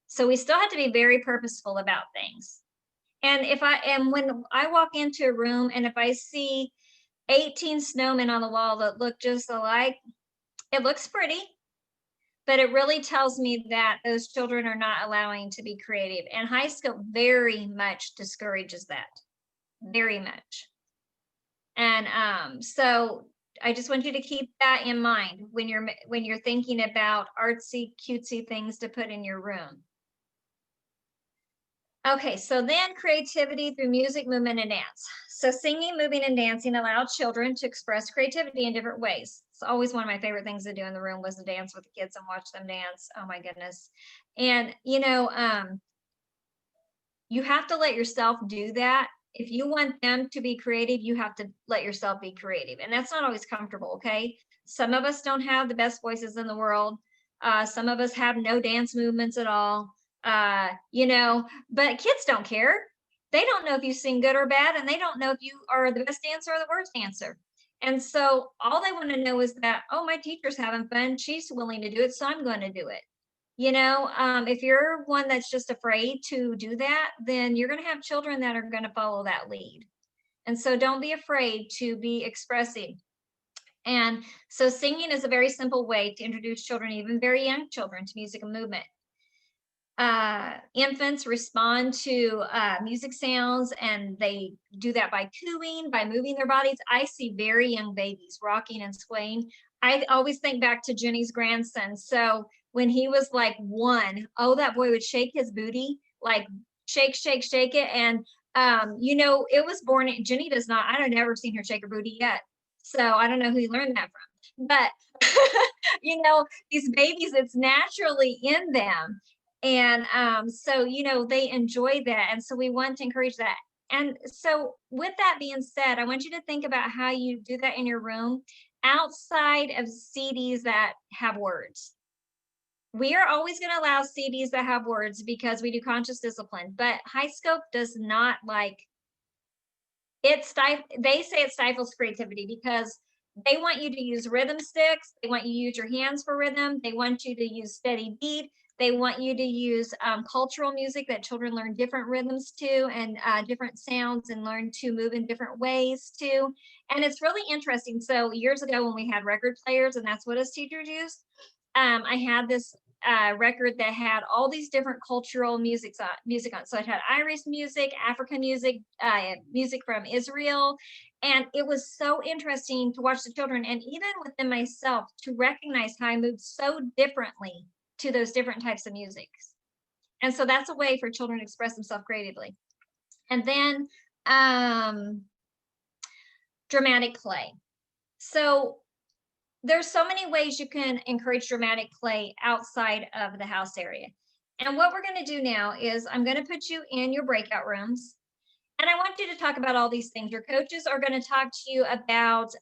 So we still have to be very purposeful about things. And when I walk into a room and if I see 18 snowmen on the wall that look just alike, it looks pretty, but it really tells me that those children are not allowing to be creative. And High Scope very much discourages that, very much. And so I just want you to keep that in mind when you're thinking about artsy, cutesy things to put in your room. Okay, so then creativity through music, movement, and dance. So singing, moving, and dancing allow children to express creativity in different ways. It's always one of my favorite things to do in the room was to dance with the kids and watch them dance. Oh my goodness. And you have to let yourself do that. If you want them to be creative, you have to let yourself be creative. And that's not always comfortable, okay? Some of us don't have the best voices in the world. Some of us have no dance movements at all. But kids don't care. They don't know if you sing good or bad, and they don't know if you are the best dancer or the worst dancer. And so all they want to know is that, oh, my teacher's having fun. She's willing to do it, so I'm going to do it. If you're one that's just afraid to do that, then you're going to have children that are going to follow that lead. And so don't be afraid to be expressive. And so singing is a very simple way to introduce children, even very young children, to music and movement. Infants respond to music sounds, and they do that by cooing, by moving their bodies. I see very young babies rocking and swaying. I always think back to Jenny's grandson. So when he was like 1, that boy would shake his booty, like shake, shake, shake it. And, it was born, Jenny does not, I've never seen her shake her booty yet. So I don't know who he learned that from. But, these babies, it's naturally in them. And so, they enjoy that. And so we want to encourage that. And so with that being said, I want you to think about how you do that in your room outside of CDs that have words. We are always going to allow CDs that have words because we do conscious discipline, but High Scope does not like it. They say it stifles creativity because they want you to use rhythm sticks. They want you to use your hands for rhythm. They want you to use steady beat. They want you to use cultural music that children learn different rhythms to and different sounds and learn to move in different ways too. And it's really interesting. So years ago when we had record players and that's what us teachers used, I had this record that had all these different cultural music on. So it had Irish music, African music, music from Israel. And it was so interesting to watch the children and even within myself to recognize how I moved so differently to those different types of music. And so that's a way for children to express themselves creatively. And then dramatic play. So there's so many ways you can encourage dramatic play outside of the house area. And what we're going to do now is I'm going to put you in your breakout rooms. And I want you to talk about all these things. Your coaches are going to talk to you about,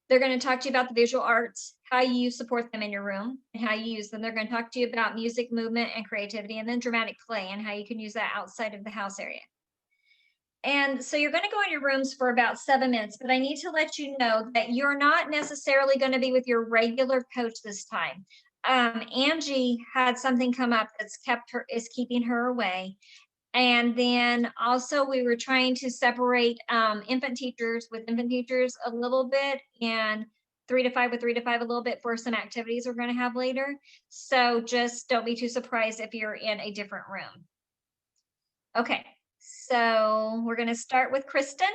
they're going to talk to you about the visual arts, how you support them in your room and how you use them. They're going to talk to you about music, movement, and creativity, and then dramatic play and how you can use that outside of the house area. And so you're going to go in your rooms for about 7 minutes, but I need to let you know that you're not necessarily going to be with your regular coach this time. Angie had something come up that's is keeping her away. And then also we were trying to separate infant teachers with infant teachers a little bit and 3 to 5 with 3 to 5 a little bit for some activities we're going to have later. So just don't be too surprised if you're in a different room. Okay, so we're going to start with Kristen.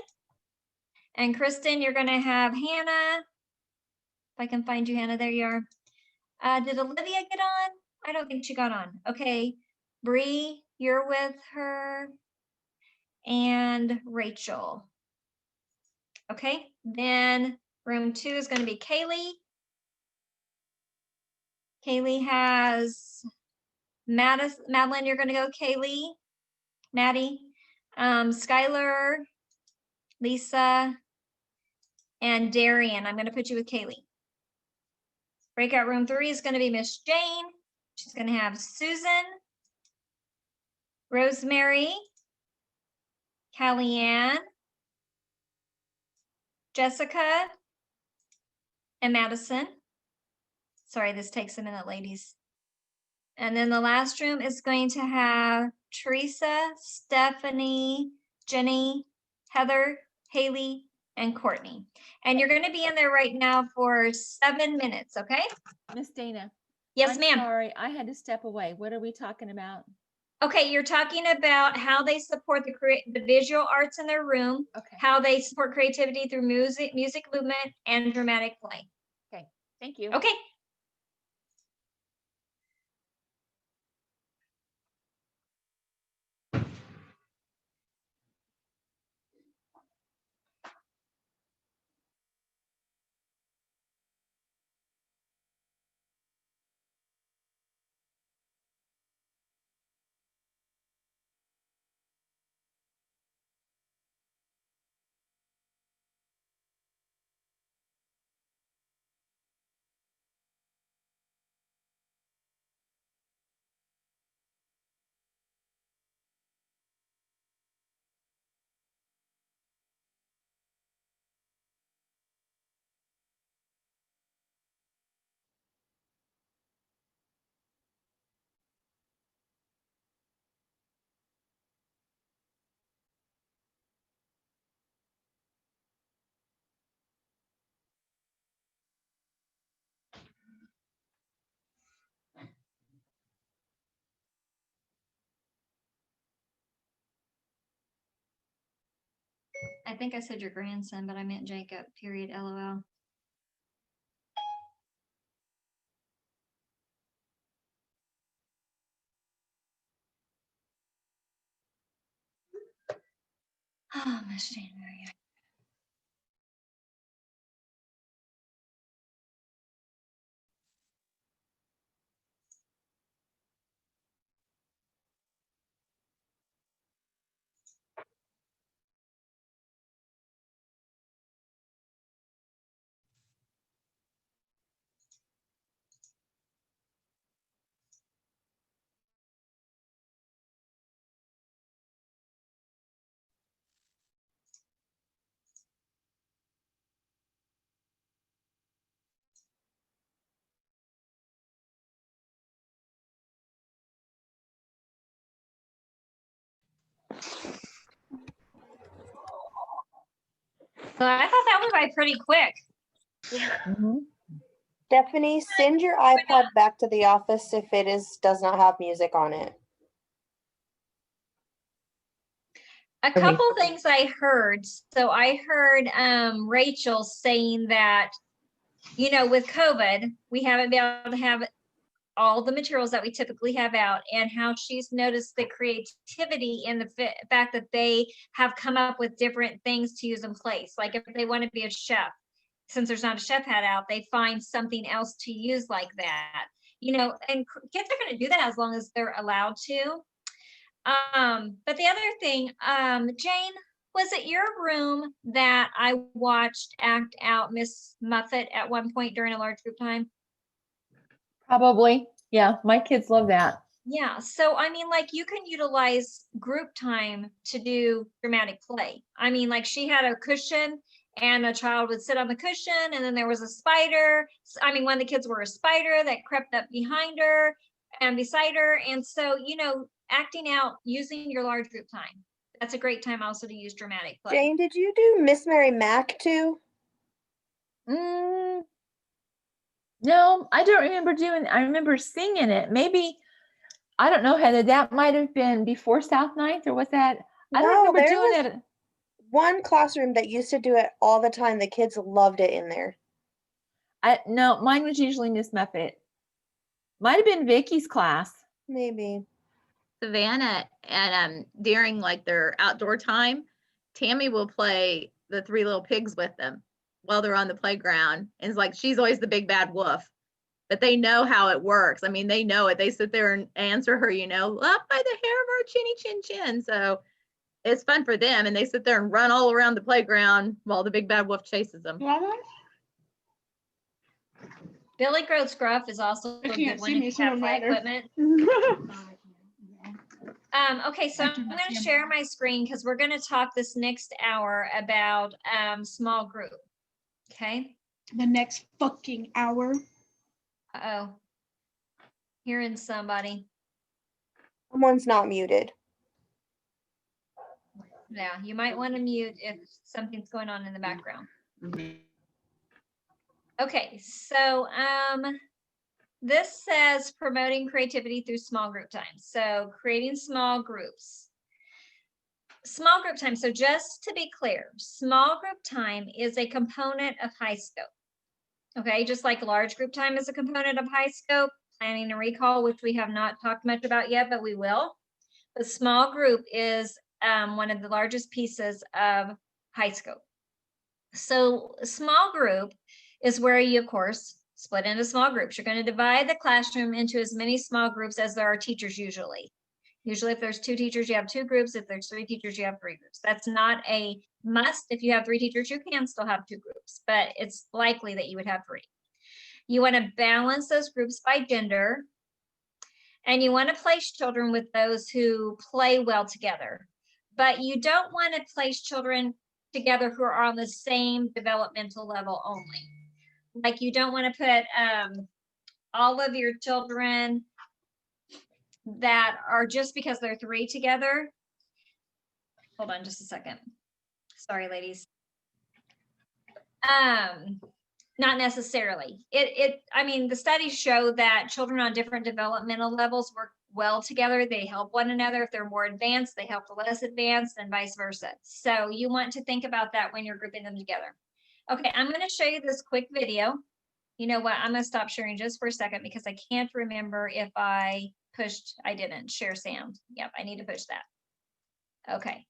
And Kristen, you're going to have Hannah. If I can find you, Hannah, there you are. Did Olivia get on? I don't think she got on. Okay, Bree, you're with her, and Rachel. Okay, then room 2 is going to be Kaylee. Kaylee has Madeline, you're going to go Kaylee, Maddie, Skylar, Lisa, and Darian. I'm going to put you with Kaylee. Breakout room 3 is going to be Miss Jane. She's going to have Susan, Rosemary, Callie Ann, Jessica, and Madison. Sorry, this takes a minute, ladies. And then the last room is going to have Teresa, Stephanie, Jenny, Heather, Haley, and Courtney. And you're going to be in there right now for 7 minutes, okay? Miss Dana. Yes, I'm ma'am. Sorry, I had to step away. What are we talking about? Okay, you're talking about how they support the visual arts in their room, how they support creativity through music movement, and dramatic play. Okay, thank you. Okay. I think I said your grandson, but I meant Jacob, period, LOL. Oh, Miss January. So I thought that went by pretty quick. Stephanie, send your iPod back to the office if it does not have music on it. A couple things I heard. So I heard Rachel saying that, you know, with COVID, we haven't been able to have all the materials that we typically have out, and how she's noticed the creativity in the fact that they have come up with different things to use in place. Like if they want to be a chef, since there's not a chef hat out, they find something else to use like that, you know, and kids are going to do that as long as they're allowed to. But the other thing, Jane, was it your room that I watched act out Miss Muffet at one point during a large group time? Probably. Yeah, my kids love that. Yeah, so I mean, like you can utilize group time to do dramatic play. I mean, like she had a cushion and a child would sit on the cushion, and then there was a spider. I mean, one of the kids were a spider that crept up behind her and beside her. And so, you know, acting out using your large group time. That's a great time also to use dramatic play. Jane, did you do Miss Mary Mack too? No, I don't remember doing. I remember singing it. Maybe I don't know, Heather. That might have been before South Ninth, or was that? I don't remember there doing was it. one classroom that used to do it all the time. The kids loved it in there. No, mine was usually Miss Muffet. Might have been Vicky's class. Maybe. Savannah, and during like their outdoor time, Tammy will play the Three Little Pigs with them while they're on the playground. And it's like she's always the big bad wolf, but they know how it works. I mean, they know it. They sit there and answer her, you know, up by the hair of our chinny chin chin. So it's fun for them, and they sit there and run all around the playground while the big bad wolf chases them. Billy Goat Scruff is also a good can't one see if me, you so it have play don't matter. equipment. Okay, so I'm going to share my screen because we're going to talk this next hour about small group. Okay. The next fucking hour. Uh-oh. Hearing somebody. Someone's not muted. Yeah, you might want to mute if something's going on in the background. Okay, so this says promoting creativity through small group time. So creating small groups. Small group time. So just to be clear, small group time is a component of high scope. Okay, just like large group time is a component of high scope, planning and recall, which we have not talked much about yet, but we will. The small group is one of the largest pieces of high scope. So small group is where you, of course, split into small groups. You're going to divide the classroom into as many small groups as there are teachers usually. Usually if there's 2 teachers, you have 2 groups. If there's 3 teachers, you have 3 groups. That's not a must. If you have 3 teachers, you can still have 2 groups, but it's likely that you would have 3. You want to balance those groups by gender, and you want to place children with those who play well together. But you don't want to place children together who are on the same developmental level only. Like you don't want to put all of your children that are just because they're 3 together. Hold on just a second. Sorry, ladies. Not necessarily. I mean, the studies show that children on different developmental levels work well together. They help one another. If they're more advanced, they help the less advanced, and vice versa. So you want to think about that when you're grouping them together. Okay, I'm going to show you this quick video. You know what? I'm going to stop sharing just for a second because I can't remember if I didn't share sound. Yep, I need to push that. Okay.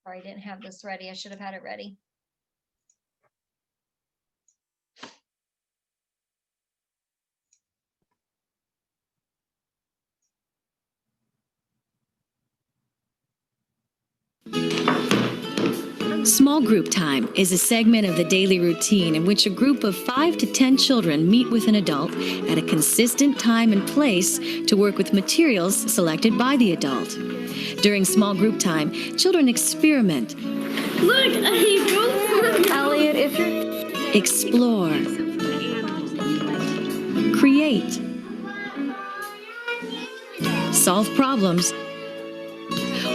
Sorry, I didn't have this ready. I should have had it ready. Small group time is a segment of the daily routine in which a group of 5 to 10 children meet with an adult at a consistent time and place to work with materials selected by the adult. During small group time, children experiment. Look, he broke. Elliot, if you're... Explore. Create. Solve problems,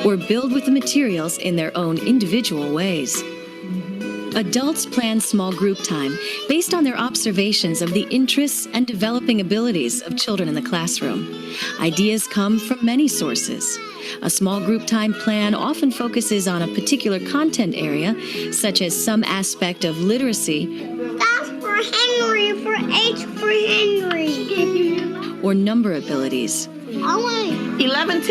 or build with the materials in their own individual ways. Adults plan small group time based on their observations of the interests and developing abilities of children in the classroom. Ideas come from many sources. A small group time plan often focuses on a particular content area, such as some aspect of literacy. That's for Henry, for H for Henry. Or number abilities. I want 11.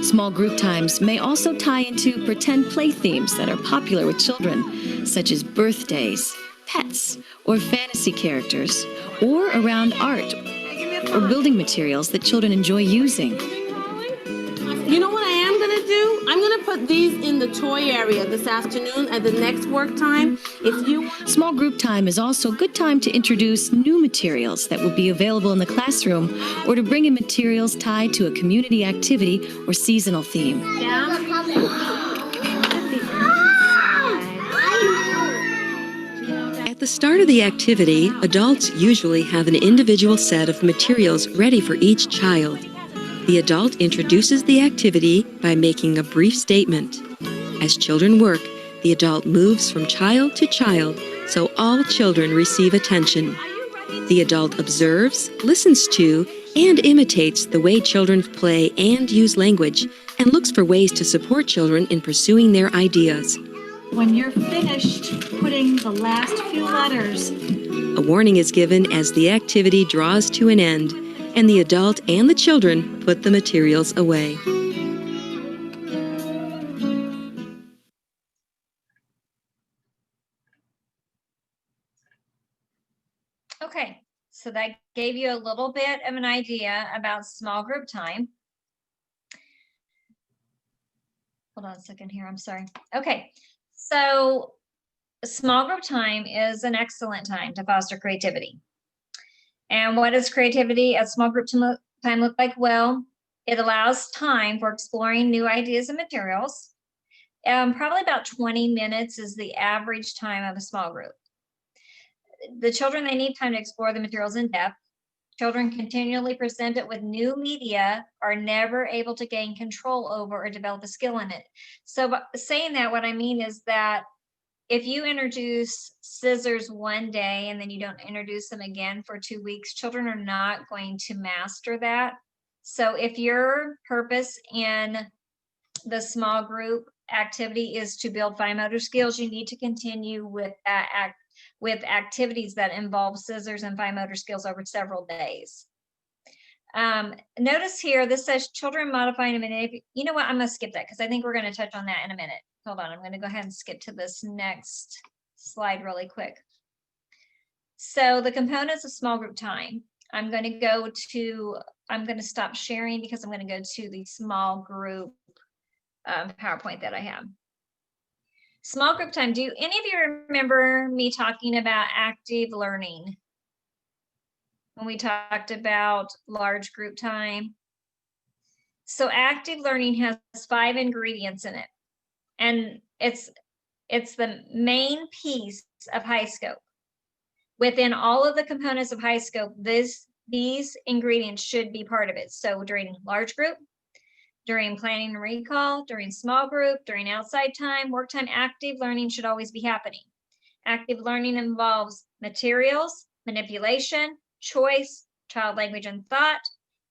Small group times may also tie into pretend play themes that are popular with children, such as birthdays, pets, or fantasy characters, or around art or building materials that children enjoy using. You know what I am going to do? I'm going to put these in the toy area this afternoon at the next work time. Small group time is also a good time to introduce new materials that will be available in the classroom or to bring in materials tied to a community activity or seasonal theme. At the start of the activity, adults usually have an individual set of materials ready for each child. The adult introduces the activity by making a brief statement. As children work, the adult moves from child to child, so all children receive attention. The adult observes, listens to, and imitates the way children play and use language, and looks for ways to support children in pursuing their ideas. When you're finished putting the last few letters, A warning is given as the activity draws to an end, and the adult and the children put the materials away. Okay, so that gave you a little bit of an idea about small group time. Hold on a second here, I'm sorry. Okay, so small group time is an excellent time to foster creativity. And what does creativity at small group time look like? Well, it allows time for exploring new ideas and materials. Probably about 20 minutes is the average time of a small group. The children, they need time to explore the materials in depth. Children continually presented with new media are never able to gain control over or develop a skill in it. So by saying that, what I mean is that if you introduce scissors one day and then you don't introduce them again for 2 weeks, children are not going to master that. So if your purpose in the small group activity is to build fine motor skills, you need to continue with that with activities that involve scissors and fine motor skills over several days. Notice here, this says children modifying and manipulating. You know what? I'm going to skip that because I think we're going to touch on that in a minute. Hold on. I'm going to go ahead and skip to this next slide really quick. So the components of small group time. I'm going to stop sharing because I'm going to go to the small group PowerPoint that I have. Small group time. Do any of you remember me talking about active learning when we talked about large group time? So active learning has 5 ingredients in it, and it's the main piece of high scope. Within all of the components of high scope, these ingredients should be part of it. So during large group, during planning and recall, during small group, during outside time, work time, active learning should always be happening. Active learning involves materials, manipulation, choice, child language and thought,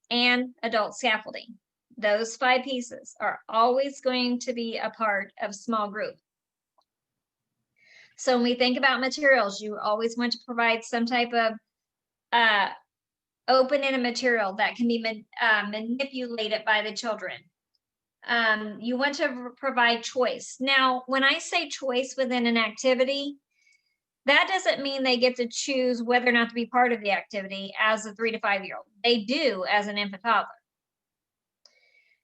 and adult scaffolding. Those 5 pieces are always going to be a part of small group. So when we think about materials, you always want to provide some type of open-ended material that can be manipulated by the children. You want to provide choice. Now, when I say choice within an activity, that doesn't mean they get to choose whether or not to be part of the activity as a 3 to 5-year-old. They do as an infant toddler.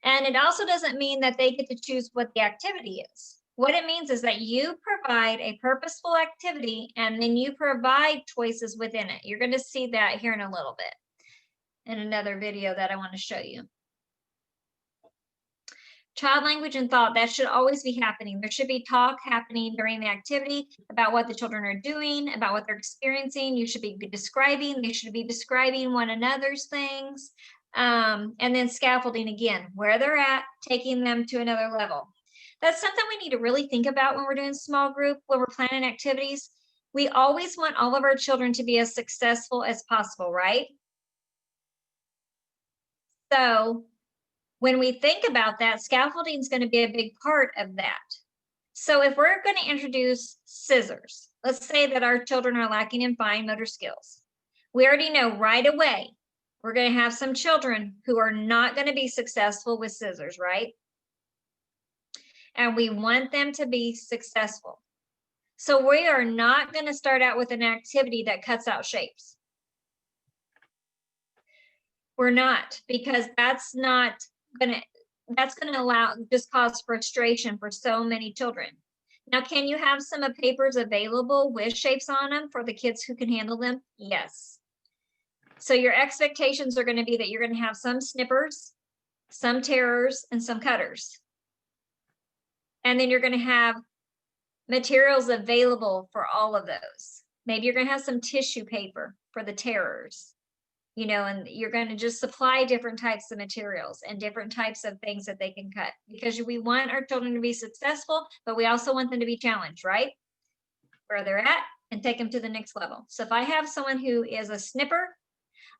And it also doesn't mean that they get to choose what the activity is. What it means is that you provide a purposeful activity and then you provide choices within it. You're going to see that here in a little bit in another video that I want to show you. Child language and thought, that should always be happening. There should be talk happening during the activity about what the children are doing, about what they're experiencing. You should be describing, they should be describing one another's things. And then scaffolding again, where they're at, taking them to another level. That's something we need to really think about when we're doing small group, when we're planning activities. We always want all of our children to be as successful as possible, right? So when we think about that, scaffolding is going to be a big part of that. So if we're going to introduce scissors, let's say that our children are lacking in fine motor skills. We already know right away, we're going to have some children who are not going to be successful with scissors, right? And we want them to be successful. So we are not going to start out with an activity that cuts out shapes. We're not, because that's going to just cause frustration for so many children. Now, can you have some papers available with shapes on them for the kids who can handle them? Yes. So your expectations are going to be that you're going to have some snippers, some tearers, and some cutters. And then you're going to have materials available for all of those. Maybe you're going to have some tissue paper for the tearers, you know, and you're going to just supply different types of materials and different types of things that they can cut, because we want our children to be successful, but we also want them to be challenged, right? Where they're at, and take them to the next level. So if I have someone who is a snipper,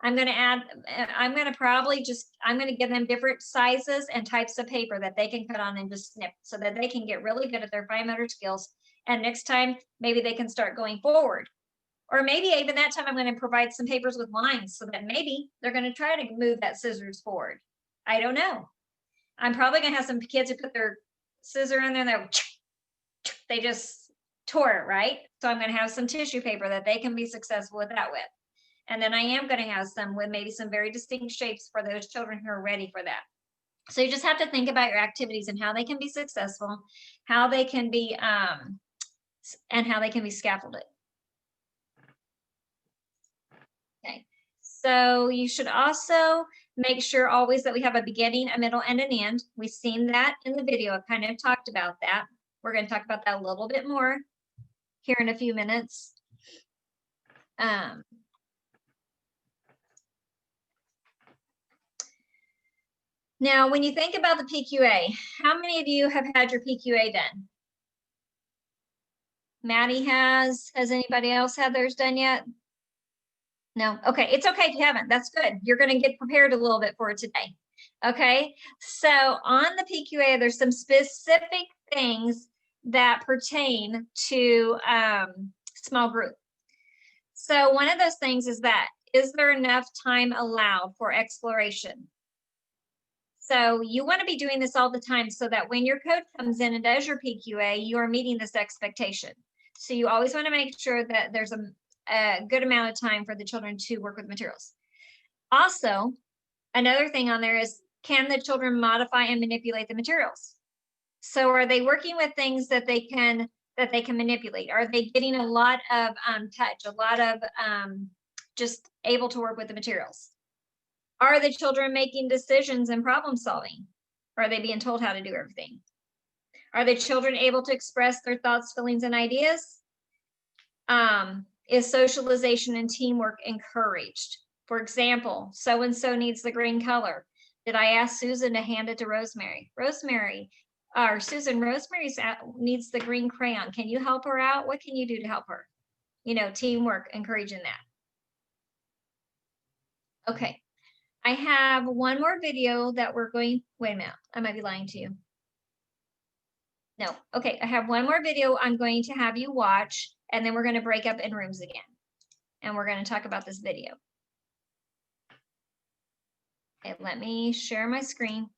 I'm going to give them different sizes and types of paper that they can cut on and just snip, so that they can get really good at their fine motor skills. And next time, maybe they can start going forward. Or maybe even that time I'm going to provide some papers with lines so that maybe they're going to try to move that scissors forward. I don't know. I'm probably going to have some kids who put their scissor in there and they just tore it, right? So I'm going to have some tissue paper that they can be successful with that with. And then I am going to have some with maybe some very distinct shapes for those children who are ready for that. So you just have to think about your activities and how they can be successful, how they can be and how they can be scaffolded. Okay, so you should also make sure always that we have a beginning, a middle, and an end. We've seen that in the video. I kind of talked about that. We're going to talk about that a little bit more here in a few minutes. Now, when you think about the PQA, how many of you have had your PQA done? Maddie has. Has anybody else had theirs done yet? No. Okay. It's okay if you haven't. That's good. You're going to get prepared a little bit for it today. Okay. So on the PQA, there's some specific things that pertain to small group. So one of those things is that, is there enough time allowed for exploration? So you want to be doing this all the time so that when your coach comes in and does your PQA, you are meeting this expectation. So you always want to make sure that there's a good amount of time for the children to work with materials. Also, another thing on there is, can the children modify and manipulate the materials? So are they working with things that they can manipulate? Are they getting a lot of touch, a lot of just able to work with the materials? Are the children making decisions and problem solving? Or are they being told how to do everything? Are the children able to express their thoughts, feelings, and ideas? Is socialization and teamwork encouraged? For example, so-and-so needs the green color. Did I ask Susan to hand it to Rosemary? Susan, Rosemary needs the green crayon. Can you help her out? What can you do to help her? You know, teamwork, encouraging that. Okay. I have one more video that we're going, wait a minute, I might be lying to you. No, okay, I have one more video I'm going to have you watch, and then we're going to break up in rooms again. And we're going to talk about this video. Okay, let me share my screen.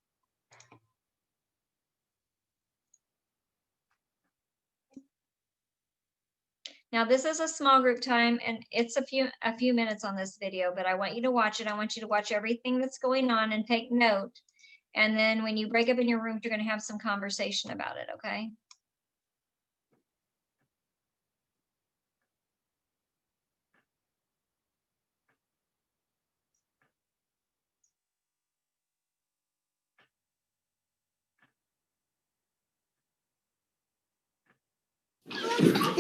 Now this is a small group time, and it's a few minutes on this video, but I want you to watch it. I want you to watch everything that's going on and take note. And then when you break up in your rooms, you're going to have some conversation about it, okay?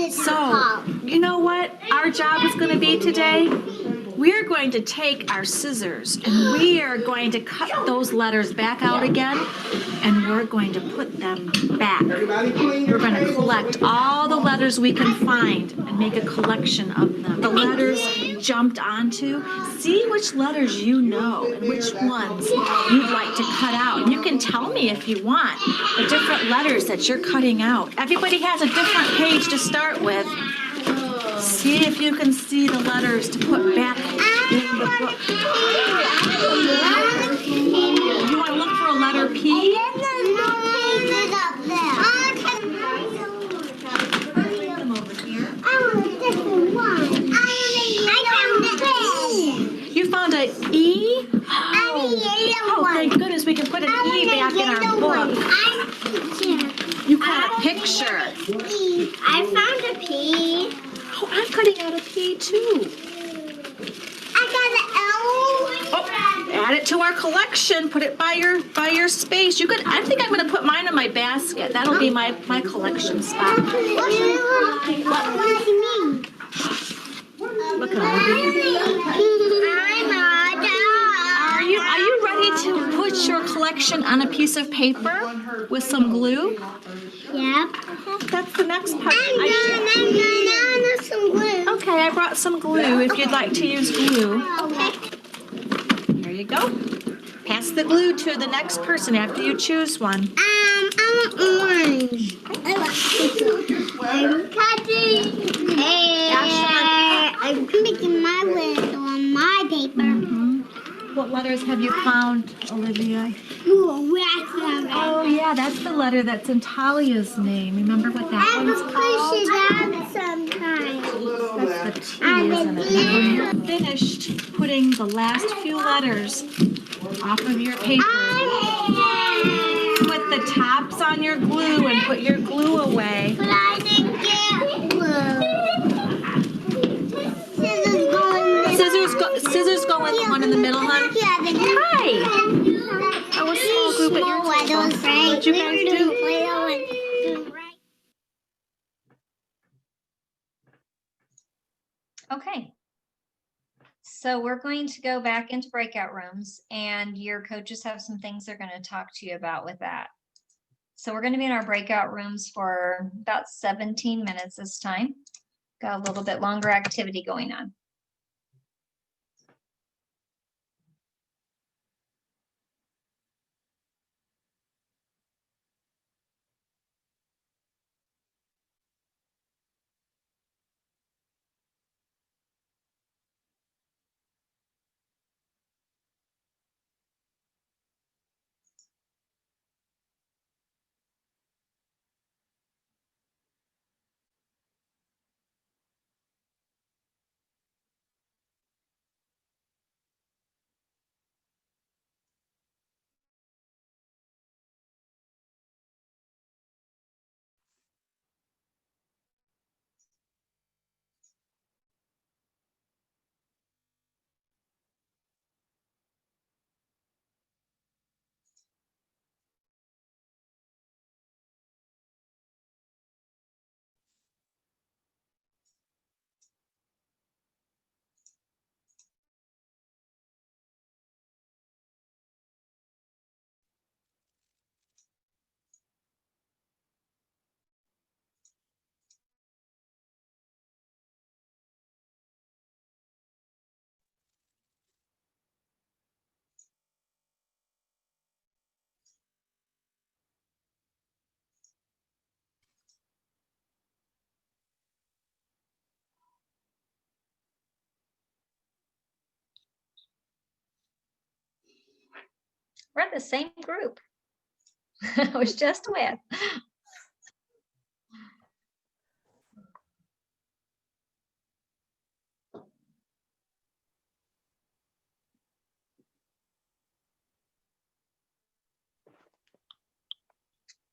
So, you know what our job is going to be today? We're going to take our scissors and we are going to cut those letters back out again, and we're going to put them back. We're going to collect all the letters we can find and make a collection of them. The letters jumped onto, see which letters you know and which ones you'd like to cut out. And you can tell me if you want the different letters that you're cutting out. Everybody has a different page to start with. See if you can see the letters to put back in the book. You want to look for a letter P? You found an E? Oh, thank goodness we can put an E back in our book. You got a picture. I found a P. Oh, I'm cutting out a P too. I got an L. Oh, add it to our collection. Put it by your space. You could. I think I'm going to put mine in my basket. That'll be my collection spot. What do you mean? Look at Olivia. Are you ready to put your collection on a piece of paper with some glue? Yep. That's the next part. I'm done some glue. Okay, I brought some glue if you'd like to use glue. Okay. Here you go. Pass the glue to the next person after you choose one. I want orange. I'm cutting. I'm making my list on my paper. What letters have you found, Olivia? Ooh, raspberry. Oh yeah, that's the letter that's in Talia's name. Remember what that one's called? Sometimes. That's the T, isn't it? When you're finished putting the last few letters off of your paper, put the tops on your glue and put your glue away. But I didn't get scissors go in the one in the middle, hon? Hi. I was small group at your table. What'd you guys do? Okay. So we're going to go back into breakout rooms, and your coaches have some things they're going to talk to you about with that. So we're going to be in our breakout rooms for about 17 minutes this time. Got a little bit longer activity going on. We're in the same group I was just with.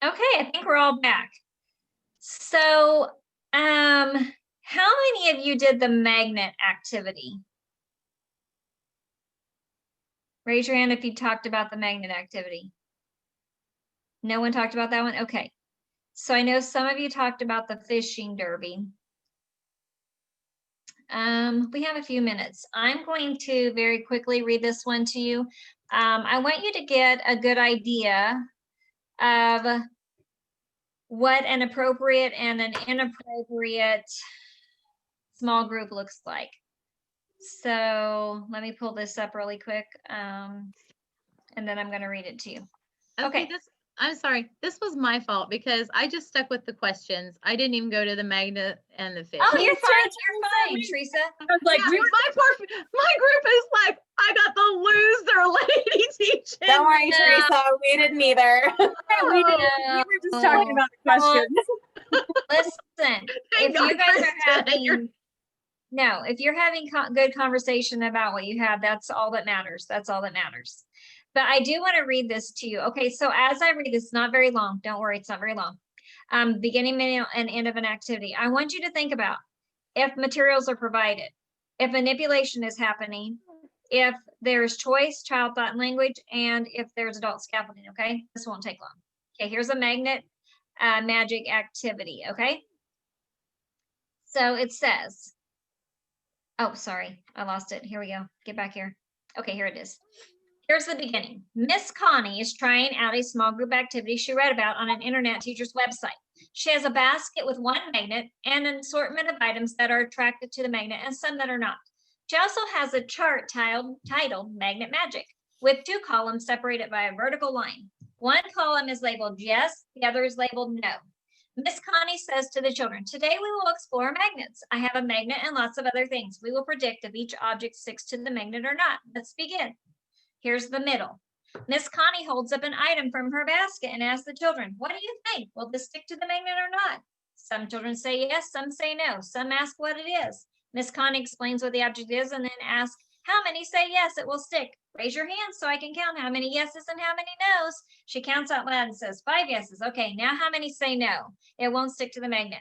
Okay, I think we're all back. So, how many of you did the magnet activity? Raise your hand if you talked about the magnet activity. No one talked about that one? Okay. So I know some of you talked about the fishing derby. We have a few minutes. I'm going to very quickly read this one to you. I want you to get a good idea of what an appropriate and an inappropriate small group looks like. So let me pull this up really quick, and then I'm going to read it to you. Okay. I'm sorry. This was my fault because I just stuck with the questions. I didn't even go to the magnet and the fish. Oh, you're fine. You're fine, Teresa. I was like, my group is like, I got the loser lady teaching. Don't worry, Teresa. We didn't either. We were just talking about the questions. Listen, if you guys are having, no, if you're having good conversation about what you have, that's all that matters. That's all that matters. But I do want to read this to you. Okay, so as I read this, it's not very long. Don't worry, it's not very long. Beginning, middle, and end of an activity. I want you to think about if materials are provided, if manipulation is happening, if there's choice, child, thought, and language, and if there's adult scaffolding, okay? This won't take long. Okay, here's a magnet magic activity, okay? So it says, oh, sorry, I lost it. Here we go. Get back here. Okay, here it is. Here's the beginning. Miss Connie is trying out a small group activity she read about on an internet teacher's website. She has a basket with one magnet and an assortment of items that are attracted to the magnet and some that are not. She also has a chart titled Magnet Magic with 2 columns separated by a vertical line. One column is labeled yes, the other is labeled no. Miss Connie says to the children, today we will explore magnets. I have a magnet and lots of other things. We will predict if each object sticks to the magnet or not. Let's begin. Here's the middle. Miss Connie holds up an item from her basket and asks the children, what do you think? Will this stick to the magnet or not? Some children say yes, some say no. Some ask what it is. Miss Connie explains what the object is and then asks, how many say yes, it will stick? Raise your hands so I can count how many yeses and how many nos. She counts out loud and says 5 yeses. Okay, now how many say no? It won't stick to the magnet.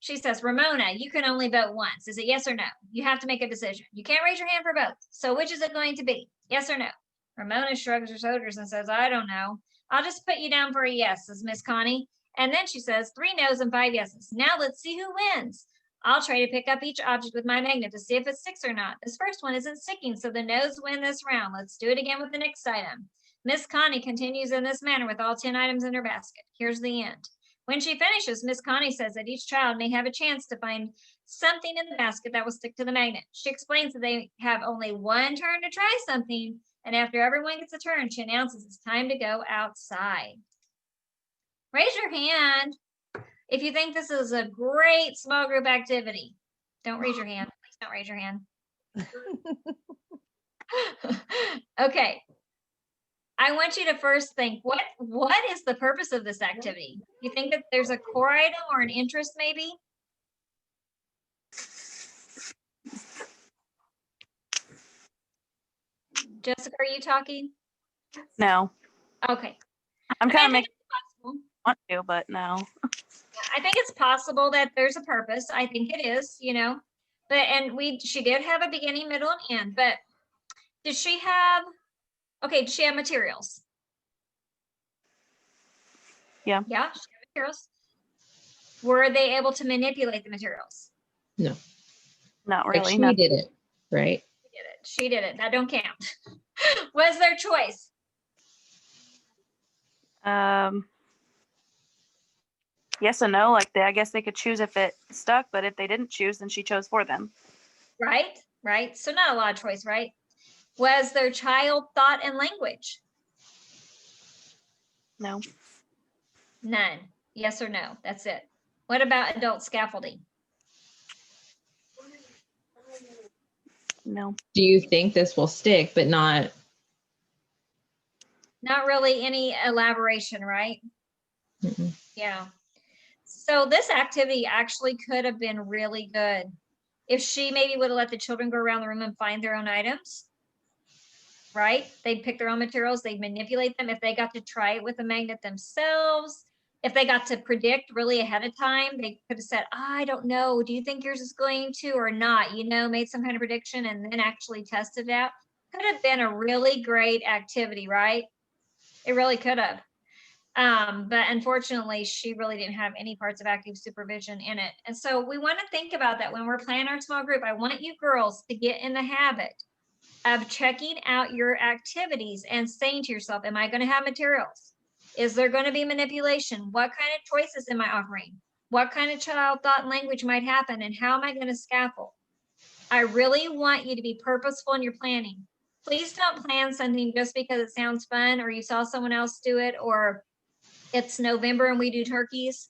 She says, Ramona, you can only vote once. Is it yes or no? You have to make a decision. You can't raise your hand for both. So which is it going to be? Yes or no? Ramona shrugs her shoulders and says, I don't know. I'll just put you down for a yes, says Miss Connie. And then she says, 3 no's and 5 yeses. Now let's see who wins. I'll try to pick up each object with my magnet to see if it sticks or not. This first one isn't sticking, so the no's win this round. Let's do it again with the next item. Miss Connie continues in this manner with all 10 items in her basket. Here's the end. When she finishes, Miss Connie says that each child may have a chance to find something in the basket that will stick to the magnet. She explains that they have only one turn to try something, and after everyone gets a turn, she announces it's time to go outside. Raise your hand if you think this is a great small group activity. Don't raise your hand. Please don't raise your hand. Okay. I want you to first think, what is the purpose of this activity? You think that there's a core item or an interest maybe? Jessica, are you talking? No, Okay. I'm I kind of think making it's possible. want to, but no. I think it's possible that there's a purpose. I think it is, but, she did have a beginning, middle, and end, but did she have materials? Yeah. Yeah, she had materials. Were they able to manipulate the materials? No. Not Like really. she no. did it, right? She did it. That don't count. Was their choice? Yes and no. Like I guess they could choose if it stuck, but if they didn't choose, then she chose for them. Right. So not a lot of choice, right? Was their child thought and language? No. None. Yes or no? That's it. What about adult scaffolding? No. Do you think this will stick, but not? Not really any elaboration, right? Mm-mm. Yeah. So this activity actually could have been really good if she maybe would have let the children go around the room and find their own items, right? They'd pick their own materials, they'd manipulate them. If they got to try it with a magnet themselves, if they got to predict really ahead of time, they could have said, I don't know, do you think yours is going to or not? Made some kind of prediction and then actually tested it out. Could have been a really great activity, right? It really could have. But unfortunately, she really didn't have any parts of active supervision in it. And so we want to think about that when we're planning our small group. I want you girls to get in the habit of checking out your activities and saying to yourself, am I going to have materials? Is there going to be manipulation? What kind of choices am I offering? What kind of child thought and language might happen? And how am I going to scaffold? I really want you to be purposeful in your planning. Please don't plan something just because it sounds fun or you saw someone else do it or it's November and we do turkeys.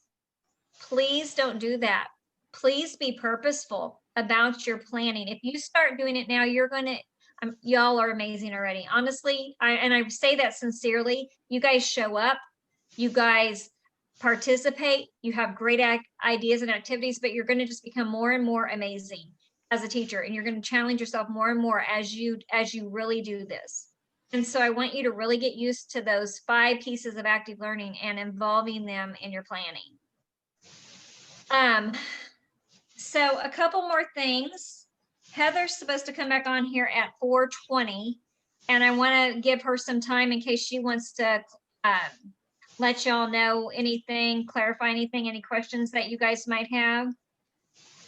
Please don't do that. Please be purposeful about your planning. If you start doing it now, y'all are amazing already. Honestly, I say that sincerely. You guys show up, you guys participate, you have great ideas and activities, but you're going to just become more and more amazing as a teacher, and you're going to challenge yourself more and more as you really do this. And so I want you to really get used to those 5 pieces of active learning and involving them in your planning. So a couple more things. Heather's supposed to come back on here at 4:20, and I want to give her some time in case she wants to let y'all know anything, clarify anything, any questions that you guys might have.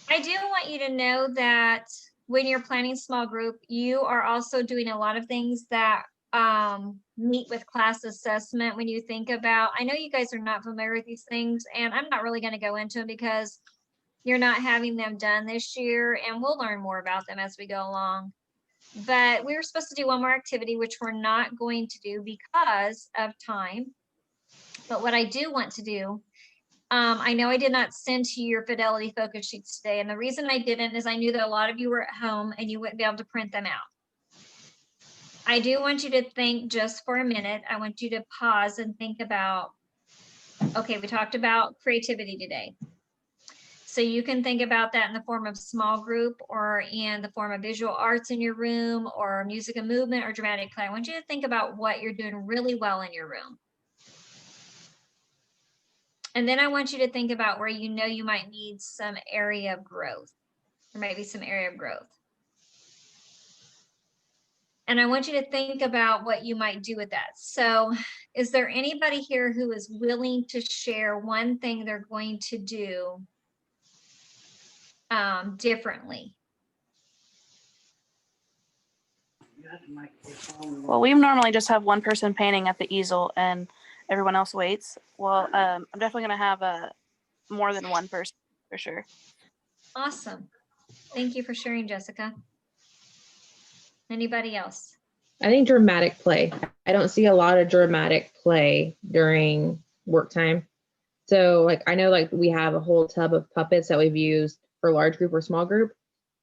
I do want you to know that when you're planning small group, you are also doing a lot of things that meet with class assessment. When you think about, I know you guys are not familiar with these things, and I'm not really going to go into them because you're not having them done this year, and we'll learn more about them as we go along. But we were supposed to do one more activity, which we're not going to do because of time. But what I do want to do, I know I did not send to you your Fidelity focus sheets today. And the reason I didn't is I knew that a lot of you were at home and you wouldn't be able to print them out. I do want you to think just for a minute. I want you to pause and think about, okay, we talked about creativity today. So you can think about that in the form of small group or in the form of visual arts in your room or music and movement or dramatic play. I want you to think about what you're doing really well in your room. And then I want you to think about where you know you might need some area of growth. There might be some area of growth. And I want you to think about what you might do with that. So is there anybody here who is willing to share one thing they're going to do differently? Well, we normally just have one person painting at the easel and everyone else waits. Well, I'm definitely gonna have more than one person for sure. Awesome. Thank you for sharing, Jessica. Anybody else? I think dramatic play. I don't see a lot of dramatic play during work time. So like, I know like we have a whole tub of puppets that we've used for large group or small group.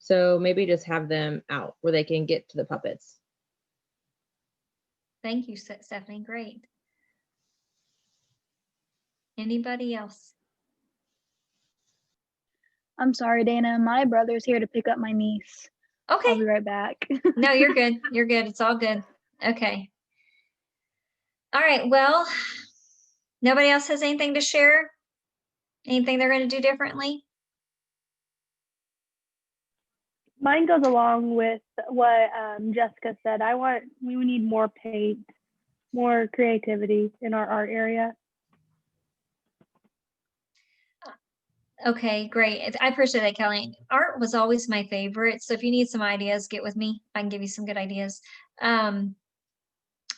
So maybe just have them out where they can get to the puppets. Thank you, Stephanie. Great. Anybody else? I'm sorry, Dana. My brother's here to pick up my niece. Okay. I'll be right back. No, you're good. You're good. It's all good. Okay. All right. Well, nobody else has anything to share? Anything they're going to do differently? Mine goes along with what Jessica said. We need more paint, more creativity in our art area. Okay, great. I appreciate that, Kelly. Art was always my favorite. So if you need some ideas, get with me. I can give you some good ideas. I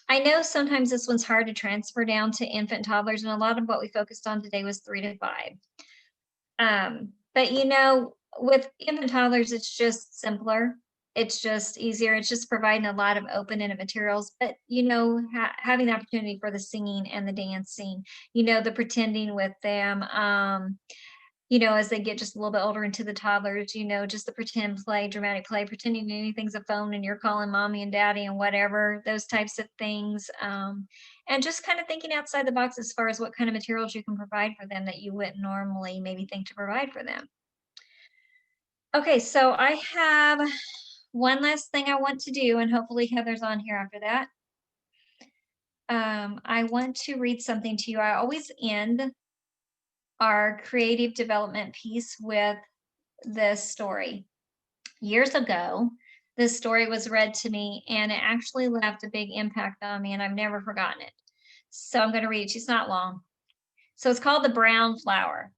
know sometimes this one's hard to transfer down to infant toddlers, and a lot of what we focused on today was 3 to 5. But you know, with infant toddlers, it's just simpler. It's just easier. It's just providing a lot of open-ended materials. But you know, having the opportunity for the singing and the dancing, you know, the pretending with them, you know, as they get just a little bit older into the toddlers, you know, just the pretend play, dramatic play, pretending anything's a phone and you're calling mommy and daddy and whatever, those types of things. And just kind of thinking outside the box as far as what kind of materials you can provide for them that you wouldn't normally maybe think to provide for them. Okay, so I have one last thing I want to do, and hopefully Heather's on here after that. I want to read something to you. I always end our creative development piece with this story. Years ago, this story was read to me and it actually left a big impact on me and I've never forgotten it. So I'm going to read it. It's not long. So it's called The Brown Flower.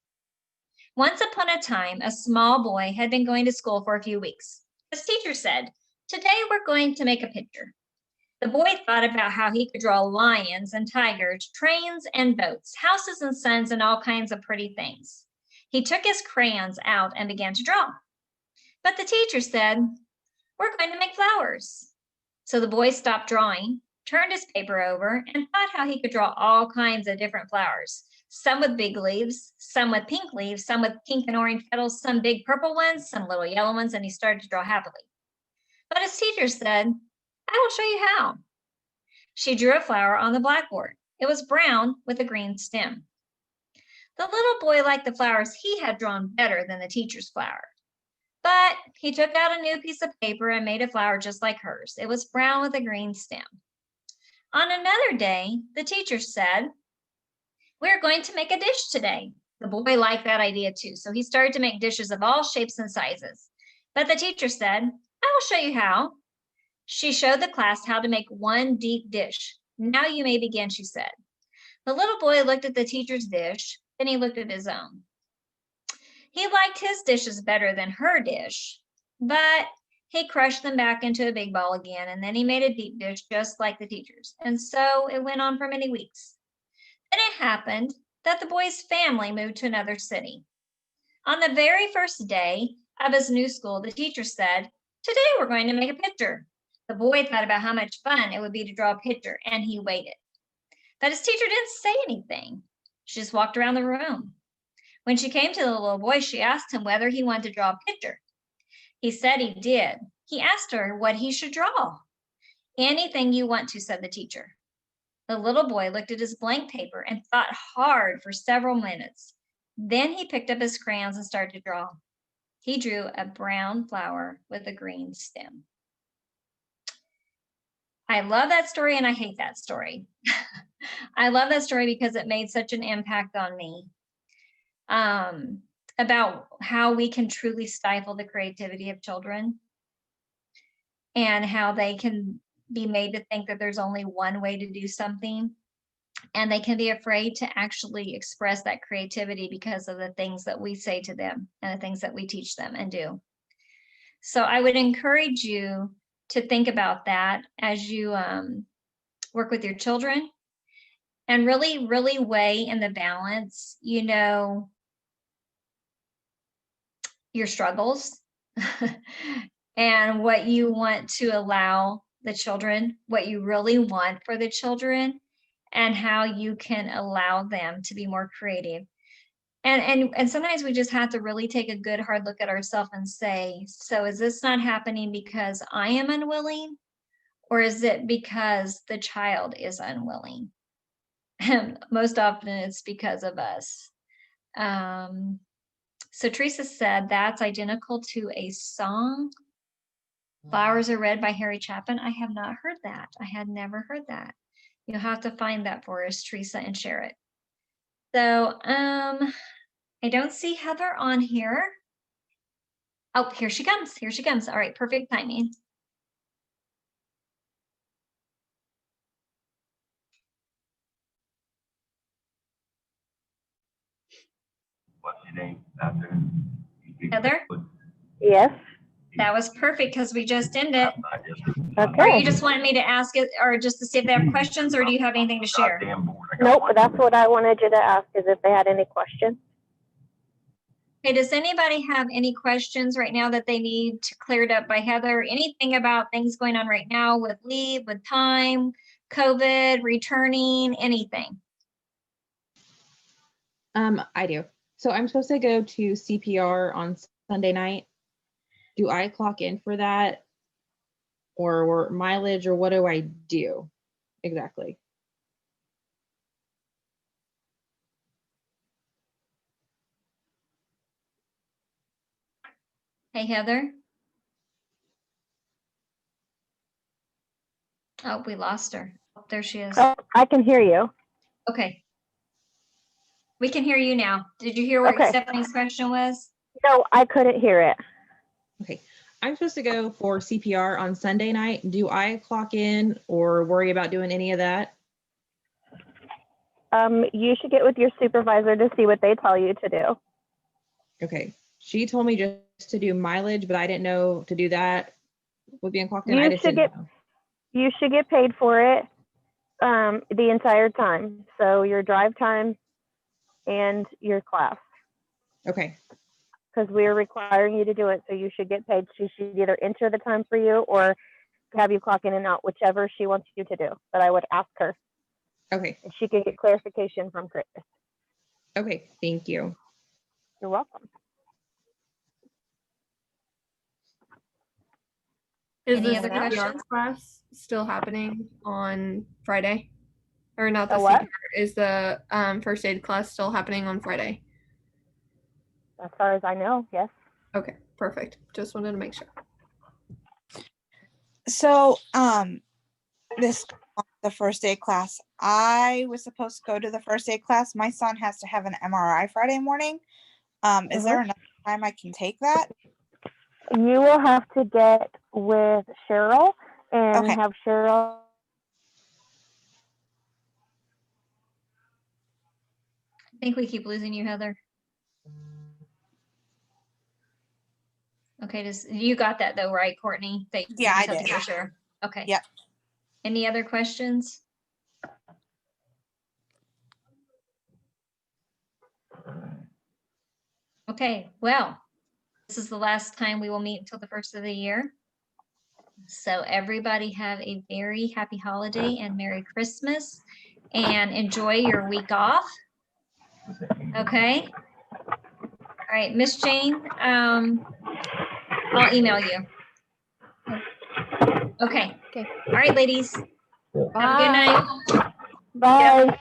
Once upon a time, a small boy had been going to school for a few weeks. His teacher said, "Today we're going to make a picture." The boy thought about how he could draw lions and tigers, trains and boats, houses and suns, and all kinds of pretty things. He took his crayons out and began to draw. But the teacher said, "We're going to make flowers." So the boy stopped drawing, turned his paper over, and thought how he could draw all kinds of different flowers. Some with big leaves, some with pink leaves, some with pink and orange petals, some big purple ones, some little yellow ones, and he started to draw happily. But his teacher said, "I will show you how." She drew a flower on the blackboard. It was brown with a green stem. The little boy liked the flowers he had drawn better than the teacher's flower. But he took out a new piece of paper and made a flower just like hers. It was brown with a green stem. On another day, the teacher said, "We're going to make a dish today." The boy liked that idea too, so he started to make dishes of all shapes and sizes. But the teacher said, "I will show you how." She showed the class how to make one deep dish. "Now you may begin," she said. The little boy looked at the teacher's dish, then he looked at his own. He liked his dishes better than her dish, but he crushed them back into a big ball again, and then he made a deep dish just like the teacher's. And so it went on for many weeks. Then it happened that the boy's family moved to another city. On the very first day of his new school, the teacher said, "Today we're going to make a picture." The boy thought about how much fun it would be to draw a picture, and he waited. But his teacher didn't say anything. She just walked around the room. When she came to the little boy, she asked him whether he wanted to draw a picture. He said he did. He asked her what he should draw. "Anything you want to," said the teacher. The little boy looked at his blank paper and thought hard for several minutes. Then he picked up his crayons and started to draw. He drew a brown flower with a green stem. I love that story and I hate that story. I love that story because it made such an impact on me. about how we can truly stifle the creativity of children and how they can be made to think that there's only one way to do something. And they can be afraid to actually express that creativity because of the things that we say to them and the things that we teach them and do. So I would encourage you to think about that as you work with your children, and really, really weigh in the balance, you know, your struggles and what you want to allow the children, what you really want for the children, and how you can allow them to be more creative. And sometimes we just have to really take a good hard look at ourselves and say, so is this not happening because I am unwilling, or is it because the child is unwilling? And most often it's because of us. So Teresa said that's identical to a song, Flowers Are Red by Harry Chapin. I have not heard that. I had never heard that. You'll have to find that for us, Teresa, and share it. So I don't see Heather on here. Oh, here she comes. Here she comes. All right, perfect timing. What's your name out there? Heather? Yes. That was perfect because we just ended. Okay. Or you just want me to ask it, or just to see if they have questions, or do you have anything to share? Nope, but that's what I wanted you to ask, is if they had any questions. Okay, does anybody have any questions right now that they need cleared up by Heather? Anything about things going on right now with leave, with time, COVID, returning, anything? I do. So I'm supposed to go to CPR on Sunday night. Do I clock in for that, or mileage, or what do I do exactly? Hey, Heather. Oh, we lost her. Oh, there she is. Oh, I can hear you. Okay. We can hear you now. Did you hear what Okay. Stephanie's question was? No, I couldn't hear it. Okay. I'm supposed to go for CPR on Sunday night. Do I clock in or worry about doing any of that? You should get with your supervisor to see what they tell you to do. Okay. She told me just to do mileage, but I didn't know to do that with being clocked in. I You just should didn't get know. you should get paid for it the entire time. So your drive time and your class. Okay. Because we're requiring you to do it, so you should get paid. She should either enter the time for you or have you clock in and out, whichever she wants you to do. But I would ask her. Okay. And she can get clarification from Chris. Okay. Thank you. You're welcome. Is Any the other CPR questions? class still happening on Friday? Or not the The what? CPR, is the first aid class still happening on Friday? As far as I know, yes. Okay, perfect. Just wanted to make sure. So, the first aid class, I was supposed to go to the first aid class. My son has to have an MRI Friday morning. Is there enough time I can take that? You will have to get with Cheryl and Okay. have Cheryl. I think we keep losing you, Heather. Okay, you got that though, right, Courtney? That you Yeah, I just have to did. go share. Okay. Yep. Any other questions? Okay, well, this is the last time we will meet until the first of the year. So everybody have a very happy holiday and Merry Christmas, and enjoy your week off. Okay. All right, Miss Jane, I'll email you. Okay. Okay. All right, ladies. Have a good night. Bye.